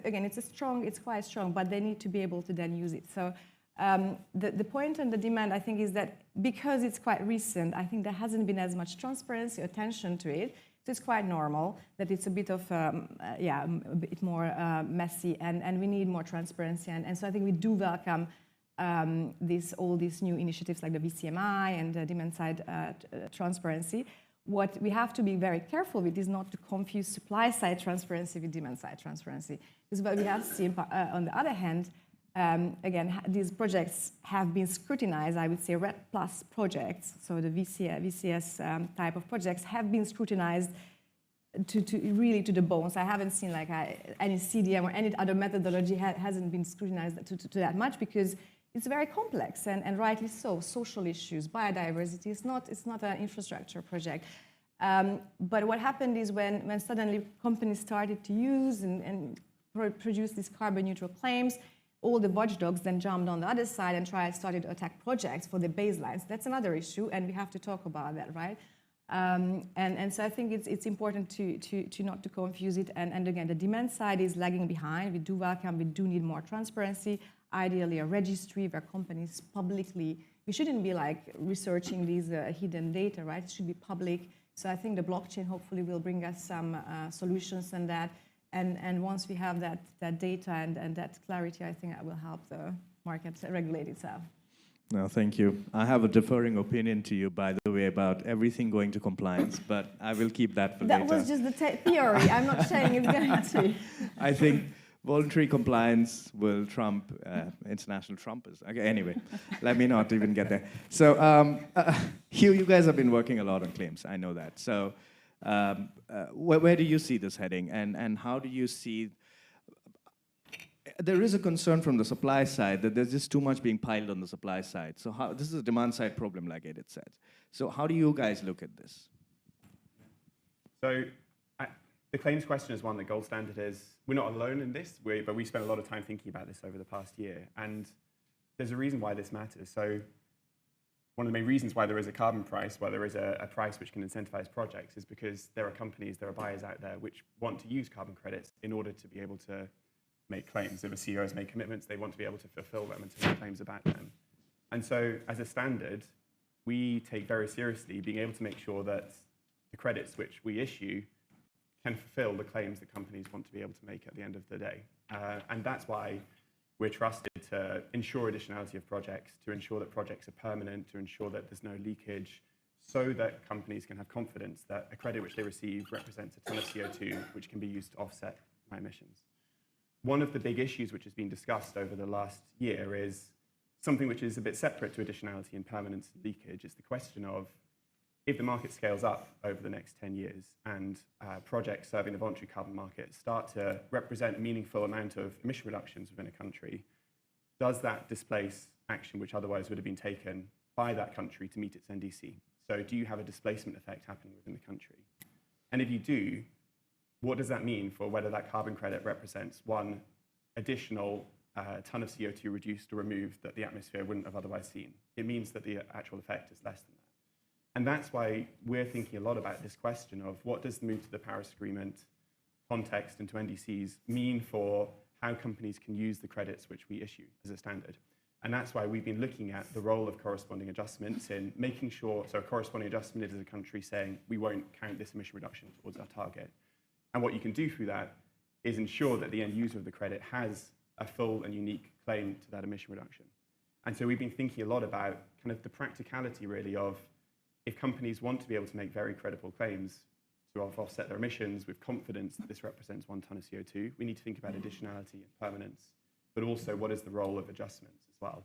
Speaker 5: again, it's quite strong, but they need to be able to then use it. So the point on the demand, I think, is that because it's quite recent, I think there hasn't been as much transparency or attention to it. So it's quite normal that it's a bit of, a bit more messy, and we need more transparency. And so I think we do welcome all these new initiatives like the VCMI and the demand-side transparency. What we have to be very careful with is not to confuse supply-side transparency with demand-side transparency. Because what we have seen, on the other hand, again, these projects have been scrutinized. I would say RED Plus projects, so the VCS type of projects, have been scrutinized to really to the bones. I haven't seen like any CDM or any other methodology hasn't been scrutinized to that much, because it's very complex, and rightly so. Social issues, biodiversity. It's not an infrastructure project. But what happened is when suddenly companies started to use and produce these carbon neutral claims, all the watchdogs then jumped on the other side and started to attack projects for the baselines. That's another issue, and we have to talk about that, right? And so I think it's important to not to confuse it. And again, the demand side is lagging behind. We do need more transparency. Ideally, a registry where companies publicly. We shouldn't be like researching these hidden data, right? It should be public. So I think the blockchain hopefully will bring us some solutions on that. And once we have that data and that clarity, I think that will help the market regulate itself.
Speaker 1: No, thank you. I have a differing opinion to you, by the way, about everything going to compliance, but I will keep that for later.
Speaker 5: That was just the theory. I'm not saying it's going to.
Speaker 1: I think voluntary compliance will trump international Trumpers. Okay, anyway, let me not even get there. So, Hugh, you guys have been working a lot on claims. I know that. So, where do you see this heading, and how do you see? There is a concern from the supply side that there's just too much being piled on the supply side. So, this is a demand side problem, like Edith said. So, how do you guys look at this?
Speaker 2: So, the claims question is one that Gold Standard is. We're not alone in this, but we spent a lot of time thinking about this over the past year. And there's a reason why this matters. So one of the main reasons why there is a carbon price, why there is a price which can incentivize projects, is because there are companies, there are buyers out there which want to use carbon credits in order to be able to make claims. If a CEO has made commitments, they want to be able to fulfill them and to make claims about them. And so as a standard, we take very seriously being able to make sure that the credits which we issue can fulfill the claims that companies want to be able to make at the end of the day. And that's why we're trusted to ensure additionality of projects, to ensure that projects are permanent, to ensure that there's no leakage, so that companies can have confidence that a credit which they receive represents a ton of CO2 which can be used to offset my emissions. One of the big issues which has been discussed over the last year is something which is a bit separate to additionality and permanence and leakage. It's the question of, if the market scales up over the next 10 years and projects serving the voluntary carbon market start to represent a meaningful amount of emission reductions within a country, does that displace action which otherwise would have been taken by that country to meet its NDC? So do you have a displacement effect happening within the country? And if you do, what does that mean for whether that carbon credit represents one additional ton of CO2 reduced or removed that the atmosphere wouldn't have otherwise seen? It means that the actual effect is less than that. And that's why we're thinking a lot about this question of what does the move to the Paris Agreement context into NDCs mean for how companies can use the credits which we issue as a standard. And that's why we've been looking at the role of corresponding adjustments in making sure, so a corresponding adjustment is a country saying we won't count this emission reduction towards our target. And what you can do through that is ensure that the end user of the credit has a full and unique claim to that emission reduction. And so we've been thinking a lot about kind of the practicality really of, if companies want to be able to make very credible claims to offset their emissions with confidence that this represents 1 ton of CO2, we need to think about additionality and permanence, but also what is the role of adjustments as well.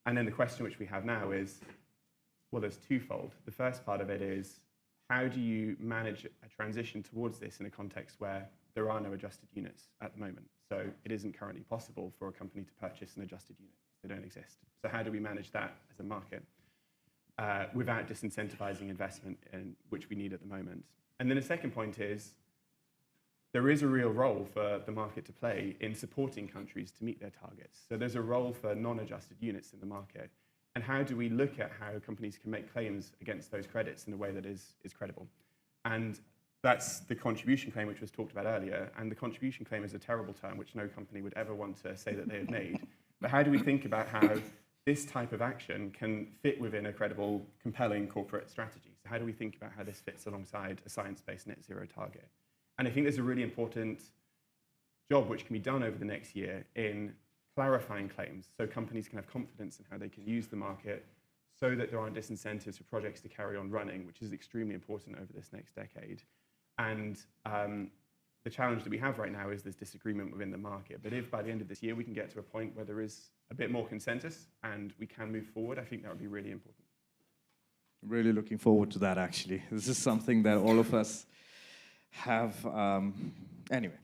Speaker 2: And then the question which we have now is, well, there's twofold. The first part of it is, how do you manage a transition towards this in a context where there are no adjusted units at the moment? So it isn't currently possible for a company to purchase an adjusted unit. They don't exist. So how do we manage that as a market? Without disincentivizing investment, which we need at the moment. And then the second point is, there is a real role for the market to play in supporting countries to meet their targets. So there's a role for non-adjusted units in the market. And how do we look at how companies can make claims against those credits in a way that is credible? And that's the contribution claim, which was talked about earlier. And the contribution claim is a terrible term, which no company would ever want to say that they have made. But how do we think about how this type of action can fit within a credible, compelling corporate strategy? So how do we think about how this fits alongside a science-based net zero target? And I think there's a really important job which can be done over the next year in clarifying claims so companies can have confidence in how they can use the market so that there aren't disincentives for projects to carry on running, which is extremely important over this next decade. And the challenge that we have right now is there's disagreement within the market. But if by the end of this year we can get to a point where there is a bit more consensus and we can move forward, I think that would be really important.
Speaker 1: Really looking forward to that, actually. This is something that all of us have. Anyway.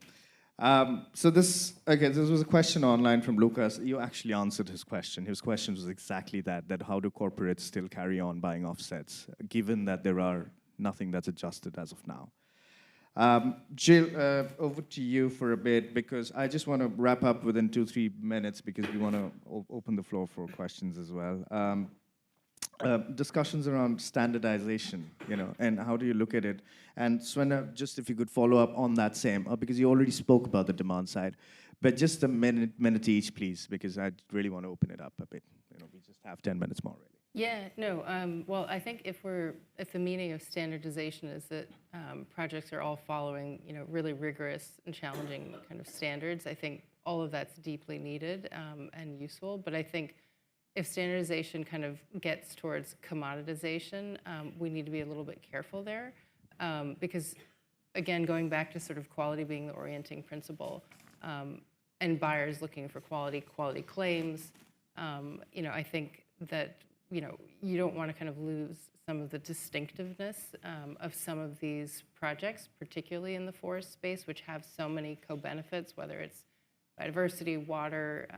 Speaker 1: So this was a question online from Lucas. You actually answered his question. His question was exactly that how do corporates still carry on buying offsets, given that there are nothing that's adjusted as of now? Jill, over to you for a bit, because I just want to wrap up within 2-3 minutes, because we want to open the floor for questions as well. Discussions around standardization, and how do you look at it? And Sven, just if you could follow up on that same, because you already spoke about the demand side, but just a minute each, please, because I really want to open it up a bit. We just have 10 minutes more, really.
Speaker 3: Yeah, no. Well, I think if the meaning of standardization is that projects are all following, really rigorous and challenging kind of standards, I think all of that's deeply needed and useful. But I think if standardization kind of gets towards commoditization, we need to be a little bit careful there, because again, going back to sort of quality being the orienting principle, and buyers looking for quality claims, I think that you don't want to kind of lose some of the distinctiveness of some of these projects, particularly in the forest space, which have so many co-benefits, whether it's biodiversity, water,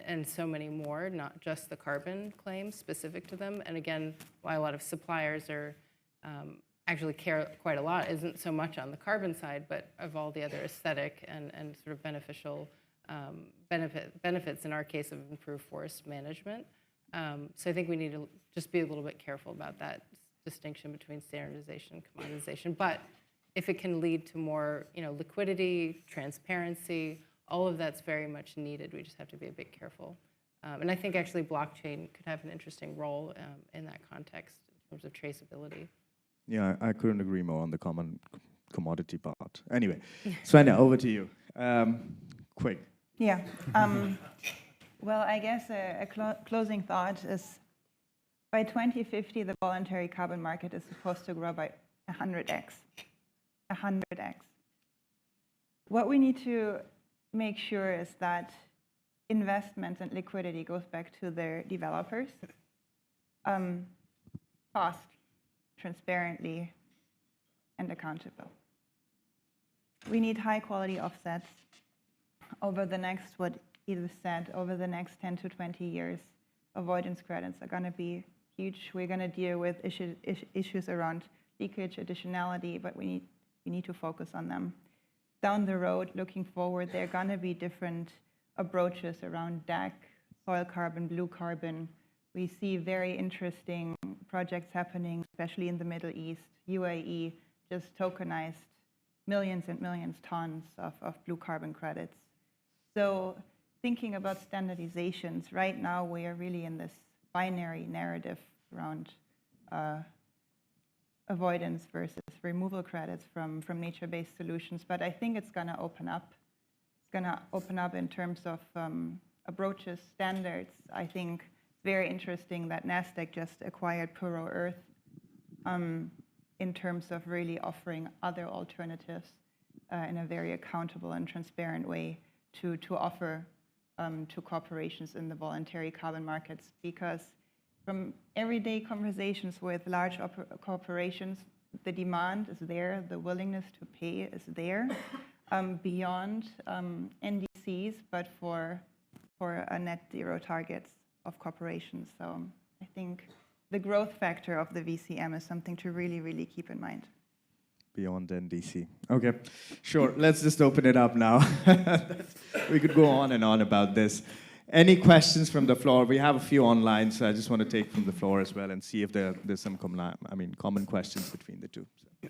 Speaker 3: and so many more, not just the carbon claims specific to them. And again, why a lot of suppliers are actually care quite a lot isn't so much on the carbon side, but of all the other aesthetic and sort of beneficial benefits in our case of improved forest management. So I think we need to just be a little bit careful about that distinction between standardization and commoditization. But if it can lead to more, liquidity, transparency, all of that's very much needed. We just have to be a bit careful. And I think actually blockchain could have an interesting role in that context in terms of traceability.
Speaker 1: Yeah, I couldn't agree more on the commodity part. Anyway, Svenja, over to you. Quick.
Speaker 4: Yeah. Well, I guess a closing thought is by 2050, the voluntary carbon market is supposed to grow by 100x. 100x. What we need to make sure is that investments and liquidity goes back to their developers. Cost, transparently, and accountable. We need high quality offsets over the next, what Edith said, over the next 10 to 20 years. Avoidance credits are going to be huge. We're going to deal with issues around leakage, additionality, but we need to focus on them. Down the road, looking forward, there are going to be different approaches around DAC, soil carbon, blue carbon. We see very interesting projects happening, especially in the Middle East. UAE just tokenized millions and millions tons of blue carbon credits. So thinking about standardizations, right now we are really in this binary narrative around avoidance versus removal credits from nature-based solutions. But I think it's going to open up. It's going to open up in terms of approaches, standards. I think it's very interesting that NASDAQ just acquired Puro Earth in terms of really offering other alternatives in a very accountable and transparent way to offer to corporations in the voluntary carbon markets. Because from everyday conversations with large corporations, the demand is there, the willingness to pay is there, beyond NDCs, but for a net zero targets of corporations. So I think the growth factor of the VCM is something to really, really keep in mind.
Speaker 1: Beyond NDC. Okay, sure. Let's just open it up now. We could go on and on about this. Any questions from the floor? We have a few online, so I just want to take from the floor as well and see if there's some common questions between the two. So.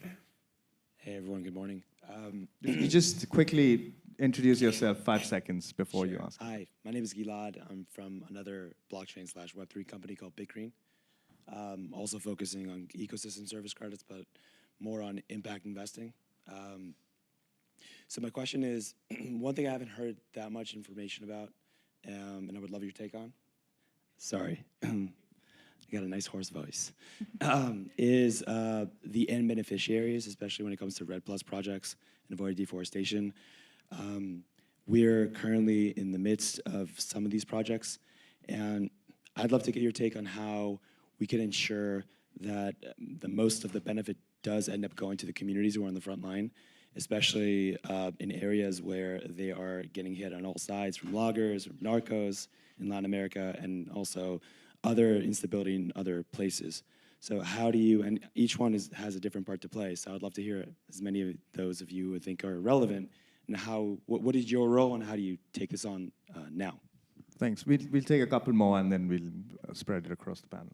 Speaker 6: Hey everyone, good morning.
Speaker 1: If you just quickly introduce yourself 5 seconds before you ask.
Speaker 6: Hi, my name is Gilad. I'm from another blockchain/Web3 company called BitGreen. Also focusing on ecosystem service credits, but more on impact investing. So my question is, one thing I haven't heard that much information about, and I would love your take on. Sorry, I got a nice hoarse voice. Is the end beneficiaries, especially when it comes to REDD+ projects and avoid deforestation. We're currently in the midst of some of these projects, and I'd love to get your take on how we can ensure that the most of the benefit does end up going to the communities who are on the front line, especially in areas where they are getting hit on all sides, from loggers, from narcos in Latin America, and also other instability in other places. So how do you, and each one has a different part to play, so I'd love to hear as many of those of you who think are relevant, and what is your role and how do you take this on now?
Speaker 1: Thanks. We'll take a couple more and then we'll spread it across the panel.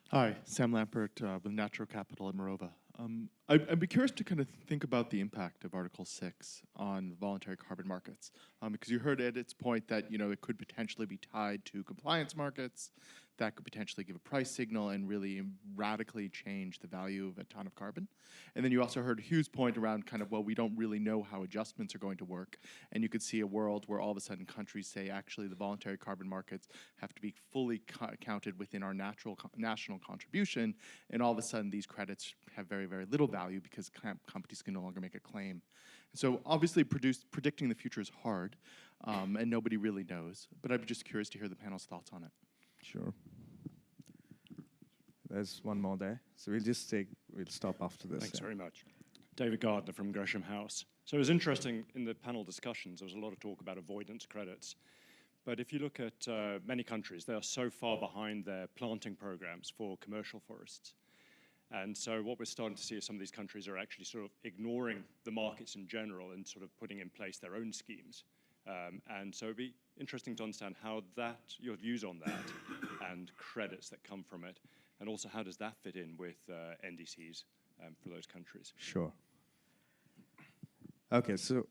Speaker 7: Hi, Sam Lampert with Natural Capital in Morova. I'd be curious to kind of think about the impact of Article 6 on voluntary carbon markets, because you heard Edith's point that it could potentially be tied to compliance markets, that could potentially give a price signal and really radically change the value of a ton of carbon. And then you also heard Hugh's point around kind of, well, we don't really know how adjustments are going to work, and you could see a world where all of a sudden countries say, actually, the voluntary carbon markets have to be fully counted within our national contribution, and all of a sudden these credits have very, very little value because companies can no longer make a claim. So obviously predicting the future is hard, and nobody really knows, but I'm just curious to hear the panel's thoughts on it.
Speaker 1: Sure. There's one more there. So we'll stop after this.
Speaker 8: Thanks very much. David Gardner from Gresham House. So it was interesting in the panel discussions, there was a lot of talk about avoidance credits. But if you look at many countries, they are so far behind their planting programs for commercial forests. And so what we're starting to see is some of these countries are actually sort of ignoring the markets in general and sort of putting in place their own schemes. And so it'd be interesting to understand how your views on that and credits that come from it, and also how does that fit in with NDCs for those countries?
Speaker 1: Sure. Okay, so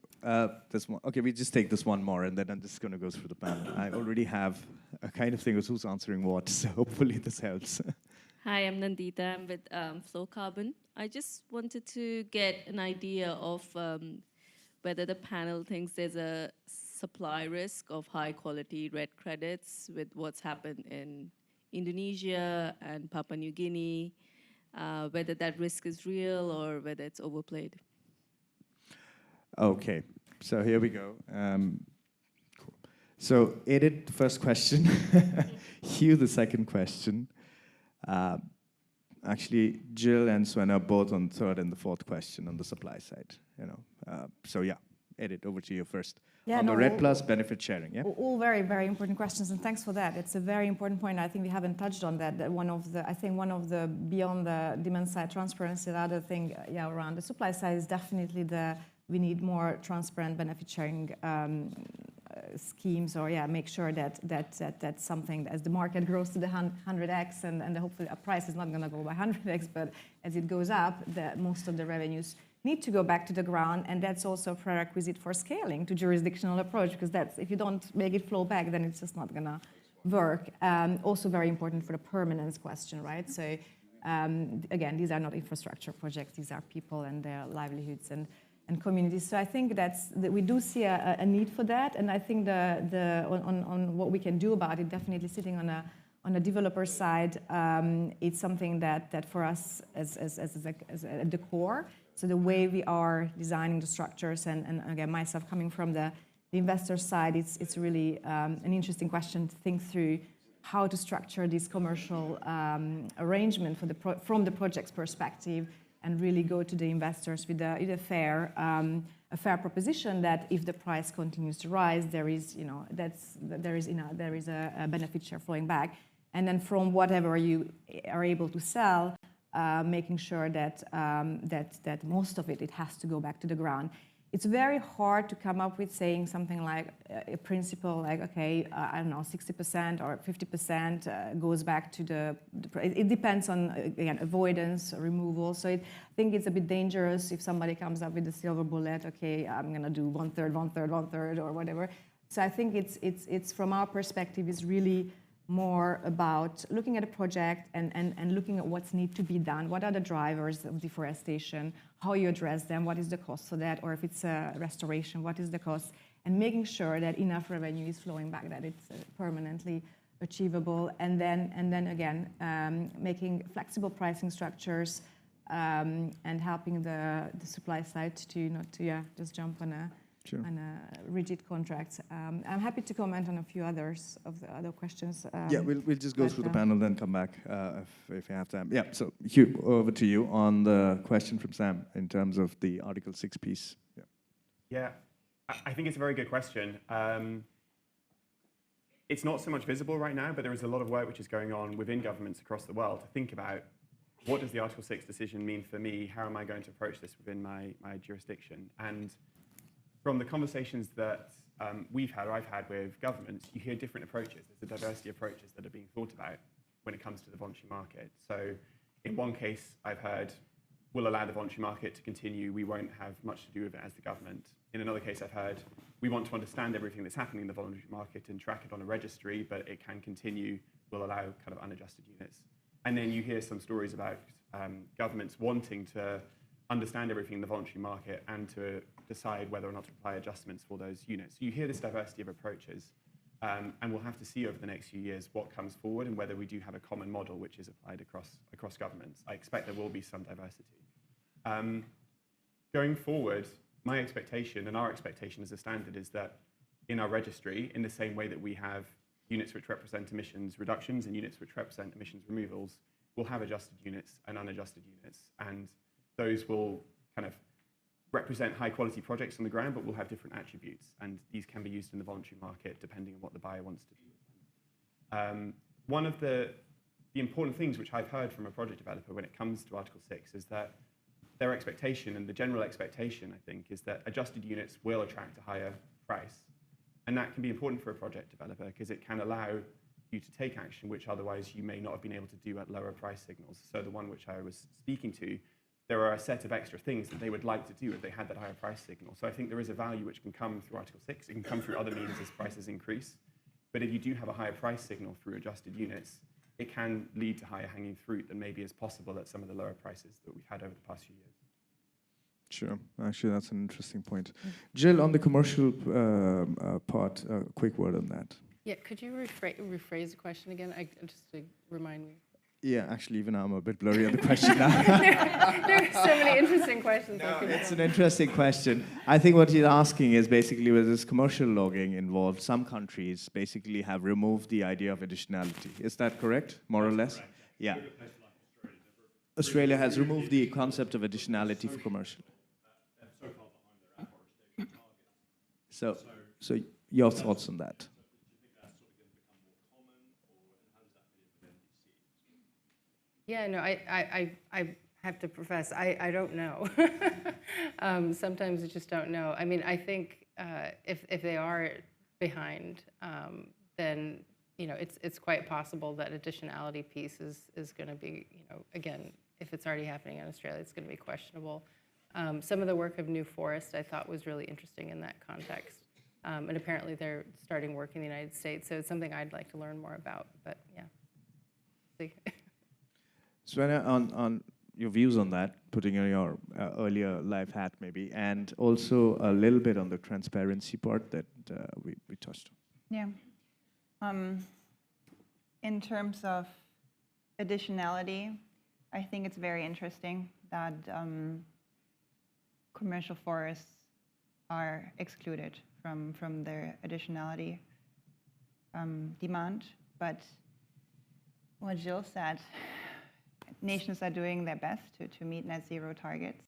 Speaker 1: this one. Okay, we just take this one more, and then I'm just going to go through the panel. I already have a kind of thing of who's answering what, so hopefully this helps.
Speaker 9: Hi, I'm Nandita. I'm with Flow Carbon. I just wanted to get an idea of whether the panel thinks there's a supply risk of high-quality red credits with what's happened in Indonesia and Papua New Guinea, whether that risk is real or whether it's overplayed.
Speaker 1: Okay, so here we go. Cool. So Edith, the first question. Hugh, the second question. Actually, Jill and Sven are both on third and the fourth question on the supply side. So yeah, Edith, over to you first. Yeah, on the REDD+ benefit sharing. Yeah.
Speaker 5: All very, very important questions, and thanks for that. It's a very important point. I think we haven't touched on that. One of the beyond the demand side transparency, the other thing, around the supply side is definitely we need more transparent benefit sharing schemes, or make sure that that's something as the market grows to the 100x, and hopefully a price is not going to go by 100x, but as it goes up, most of the revenues need to go back to the ground, and that's also a prerequisite for scaling to jurisdictional approach, because if you don't make it flow back, then it's just not going to work. Also very important for the permanence question, right? So again, these are not infrastructure projects, these are people and their livelihoods and communities. So I think that we do see a need for that, and I think on what we can do about it, definitely sitting on a developer side, it's something that for us as at the core. So the way we are designing the structures, and again, myself coming from the investor side, it's really an interesting question to think through how to structure this commercial arrangement from the project's perspective, and really go to the investors with a fair proposition that if the price continues to rise, there is a benefit share flowing back, and then from whatever you are able to sell, making sure that most of it has to go back to the ground. it's very hard to come up with saying something like a principle like, okay, I don't know, 60% or 50% goes back to it depends on, again, avoidance, removal. So I think it's a bit dangerous if somebody comes up with a silver bullet, okay, I'm going to do 1/3, 1/3, 1/3 or whatever. So I think it's from our perspective, is really more about looking at a project and looking at what's need to be done, what are the drivers of deforestation, how you address them, what is the cost for that, or if it's a restoration, what is the cost, and making sure that enough revenue is flowing back, that it's permanently achievable, and then again, making flexible pricing structures and helping the supply side to not to just jump on a rigid contracts. I'm happy to comment on a few others of the other questions.
Speaker 1: We'll just go through the panel, then come back if you have time. Yeah, so Hugh, over to you on the question from Sam in terms of the Article 6 piece.
Speaker 2: Yeah, I think it's a very good question. It's not so much visible right now, but there is a lot of work which is going on within governments across the world to think about what does the Article 6 decision mean for me? How am I going to approach this within my jurisdiction? And from the conversations that we've had, or I've had with governments, you hear different approaches. There's a diversity of approaches that are being thought about when it comes to the voluntary market. So in one case, I've heard, we'll allow the voluntary market to continue. We won't have much to do with it as the government. In another case, I've heard, we want to understand everything that's happening in the voluntary market and track it on a registry, but it can continue. We'll allow kind of unadjusted units. And then you hear some stories about governments wanting to understand everything in the voluntary market and to decide whether or not to apply adjustments for those units. So you hear this diversity of approaches, and we'll have to see over the next few years what comes forward and whether we do have a common model which is applied across governments. I expect there will be some diversity. Going forward, my expectation and our expectation as a standard is that in our registry, in the same way that we have units which represent emissions reductions and units which represent emissions removals, we'll have adjusted units and unadjusted units, and those will kind of represent high quality projects on the ground, but will have different attributes, and these can be used in the voluntary market depending on what the buyer wants to do with them. One of the important things which I've heard from a project developer when it comes to Article 6 is that their expectation, and the general expectation, I think, is that adjusted units will attract a higher price. And that can be important for a project developer because it can allow you to take action which otherwise you may not have been able to do at lower price signals. So the one which I was speaking to, there are a set of extra things that they would like to do if they had that higher price signal. So I think there is a value which can come through Article 6. It can come through other means as prices increase. But if you do have a higher price signal through adjusted units, it can lead to higher hanging fruit than maybe is possible at some of the lower prices that we've had over the past few years.
Speaker 1: Sure. Actually, that's an interesting point. Jill, on the commercial part, a quick word on that.
Speaker 3: Yeah, could you rephrase the question again? Just to remind me.
Speaker 1: Yeah, actually, even I'm a bit blurry on the question now.
Speaker 3: There are so many interesting questions.
Speaker 1: No, it's an interesting question. I think what he's asking is basically whether this commercial logging involved. Some countries basically have removed the idea of additionality. Is that correct, more or less?
Speaker 8: Correct.
Speaker 1: Yeah. Australia has removed the concept of additionality for commercial.
Speaker 8: So far behind their afforestation targets.
Speaker 1: So your thoughts on that?
Speaker 3: Yeah, no, I have to profess, I don't know. Sometimes I just don't know. I mean, I think if they are behind, then it's quite possible that additionality piece is going to be, again, if it's already happening in Australia, it's going to be questionable. Some of the work of New Forest I thought was really interesting in that context. And apparently they're starting work in the United States, so it's something I'd like to learn more about, but yeah. See.
Speaker 1: Svenja, on your views on that, putting on your earlier life hat maybe, and also a little bit on the transparency part that we touched on.
Speaker 4: Yeah. In terms of additionality, I think it's very interesting that commercial forests are excluded from their additionality demand. But what Jill said, nations are doing their best to meet net zero targets.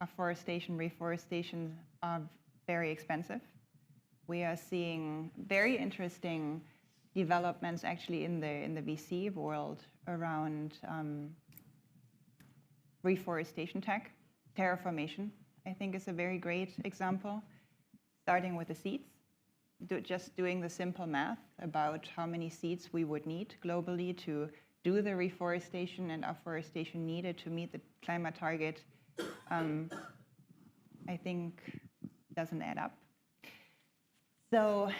Speaker 4: Afforestation, reforestation are very expensive. We are seeing very interesting developments actually in the VC world around reforestation tech, terraformation. I think is a very great example, starting with the seeds. Just doing the simple math about how many seeds we would need globally to do the reforestation and afforestation needed to meet the climate target, I think doesn't add up. So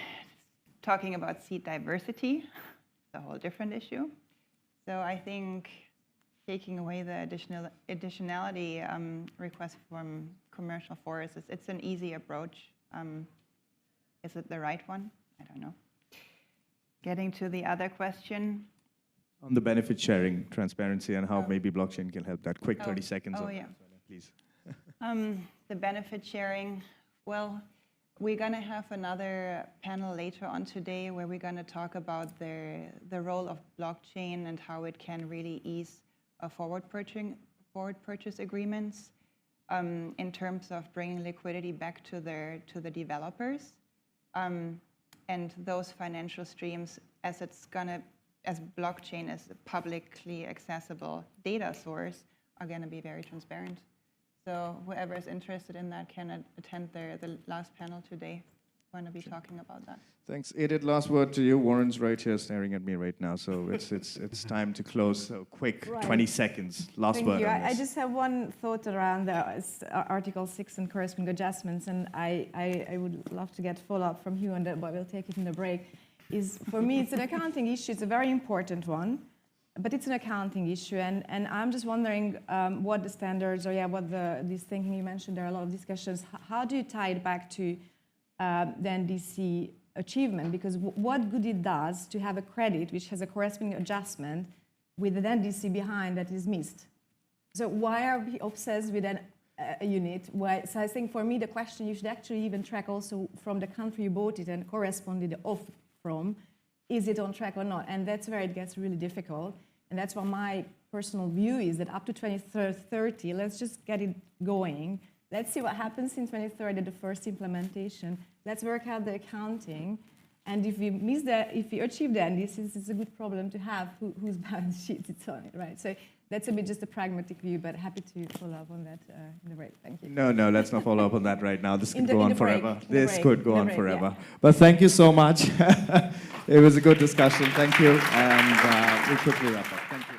Speaker 4: talking about seed diversity, it's a whole different issue. So I think taking away the additionality request from commercial forests, it's an easy approach. Is it the right one? I don't know. Getting to the other question.
Speaker 1: On the benefit sharing, transparency, and how maybe blockchain can help that. Quick 30 seconds on
Speaker 4: yeah.
Speaker 1: that, please.
Speaker 4: The benefit sharing, well, we're going to have another panel later on today where we're going to talk about the role of blockchain and how it can really ease forward purchase agreements in terms of bringing liquidity back to the developers. And those financial streams, as blockchain is a publicly accessible data source, are going to be very transparent. So whoever is interested in that can attend the last panel today. We're going to be talking about that.
Speaker 1: Thanks. Edith, last word to you. Warren's right here staring at me right now, so it's time to close. So quick,
Speaker 5: Right.
Speaker 1: 20 seconds. Last
Speaker 5: Thank
Speaker 1: word
Speaker 5: you.
Speaker 1: on this.
Speaker 5: I just have one thought around the Article 6 and corresponding adjustments, and I would love to get follow-up from you on that, but we'll take it in the break. For me, it's an accounting issue. It's a very important one, but it's an accounting issue, and I'm just wondering what the standards, or this thinking you mentioned, there are a lot of discussions. How do you tie it back to the NDC achievement? Because what good it does to have a credit which has a corresponding adjustment with an NDC behind that is missed. So why are we obsessed with a unit? So I think for me the question, you should actually even track also from the country you bought it and corresponded off from, is it on track or not? And that's where it gets really difficult. And that's why my personal view is that up to 2030, let's just get it going. Let's see what happens in 2030, the first implementation. Let's work out the accounting. And if we achieve the NDCs, it's a good problem to have, whose balance sheet it's on it, right? So that's a bit just a pragmatic view, but happy to follow up on that in the break. Thank you.
Speaker 1: No, let's not follow up on that right now. This could go on forever.
Speaker 5: This
Speaker 1: But thank you so much. It was a good discussion. Thank you. And we'll quickly wrap up. Thank you.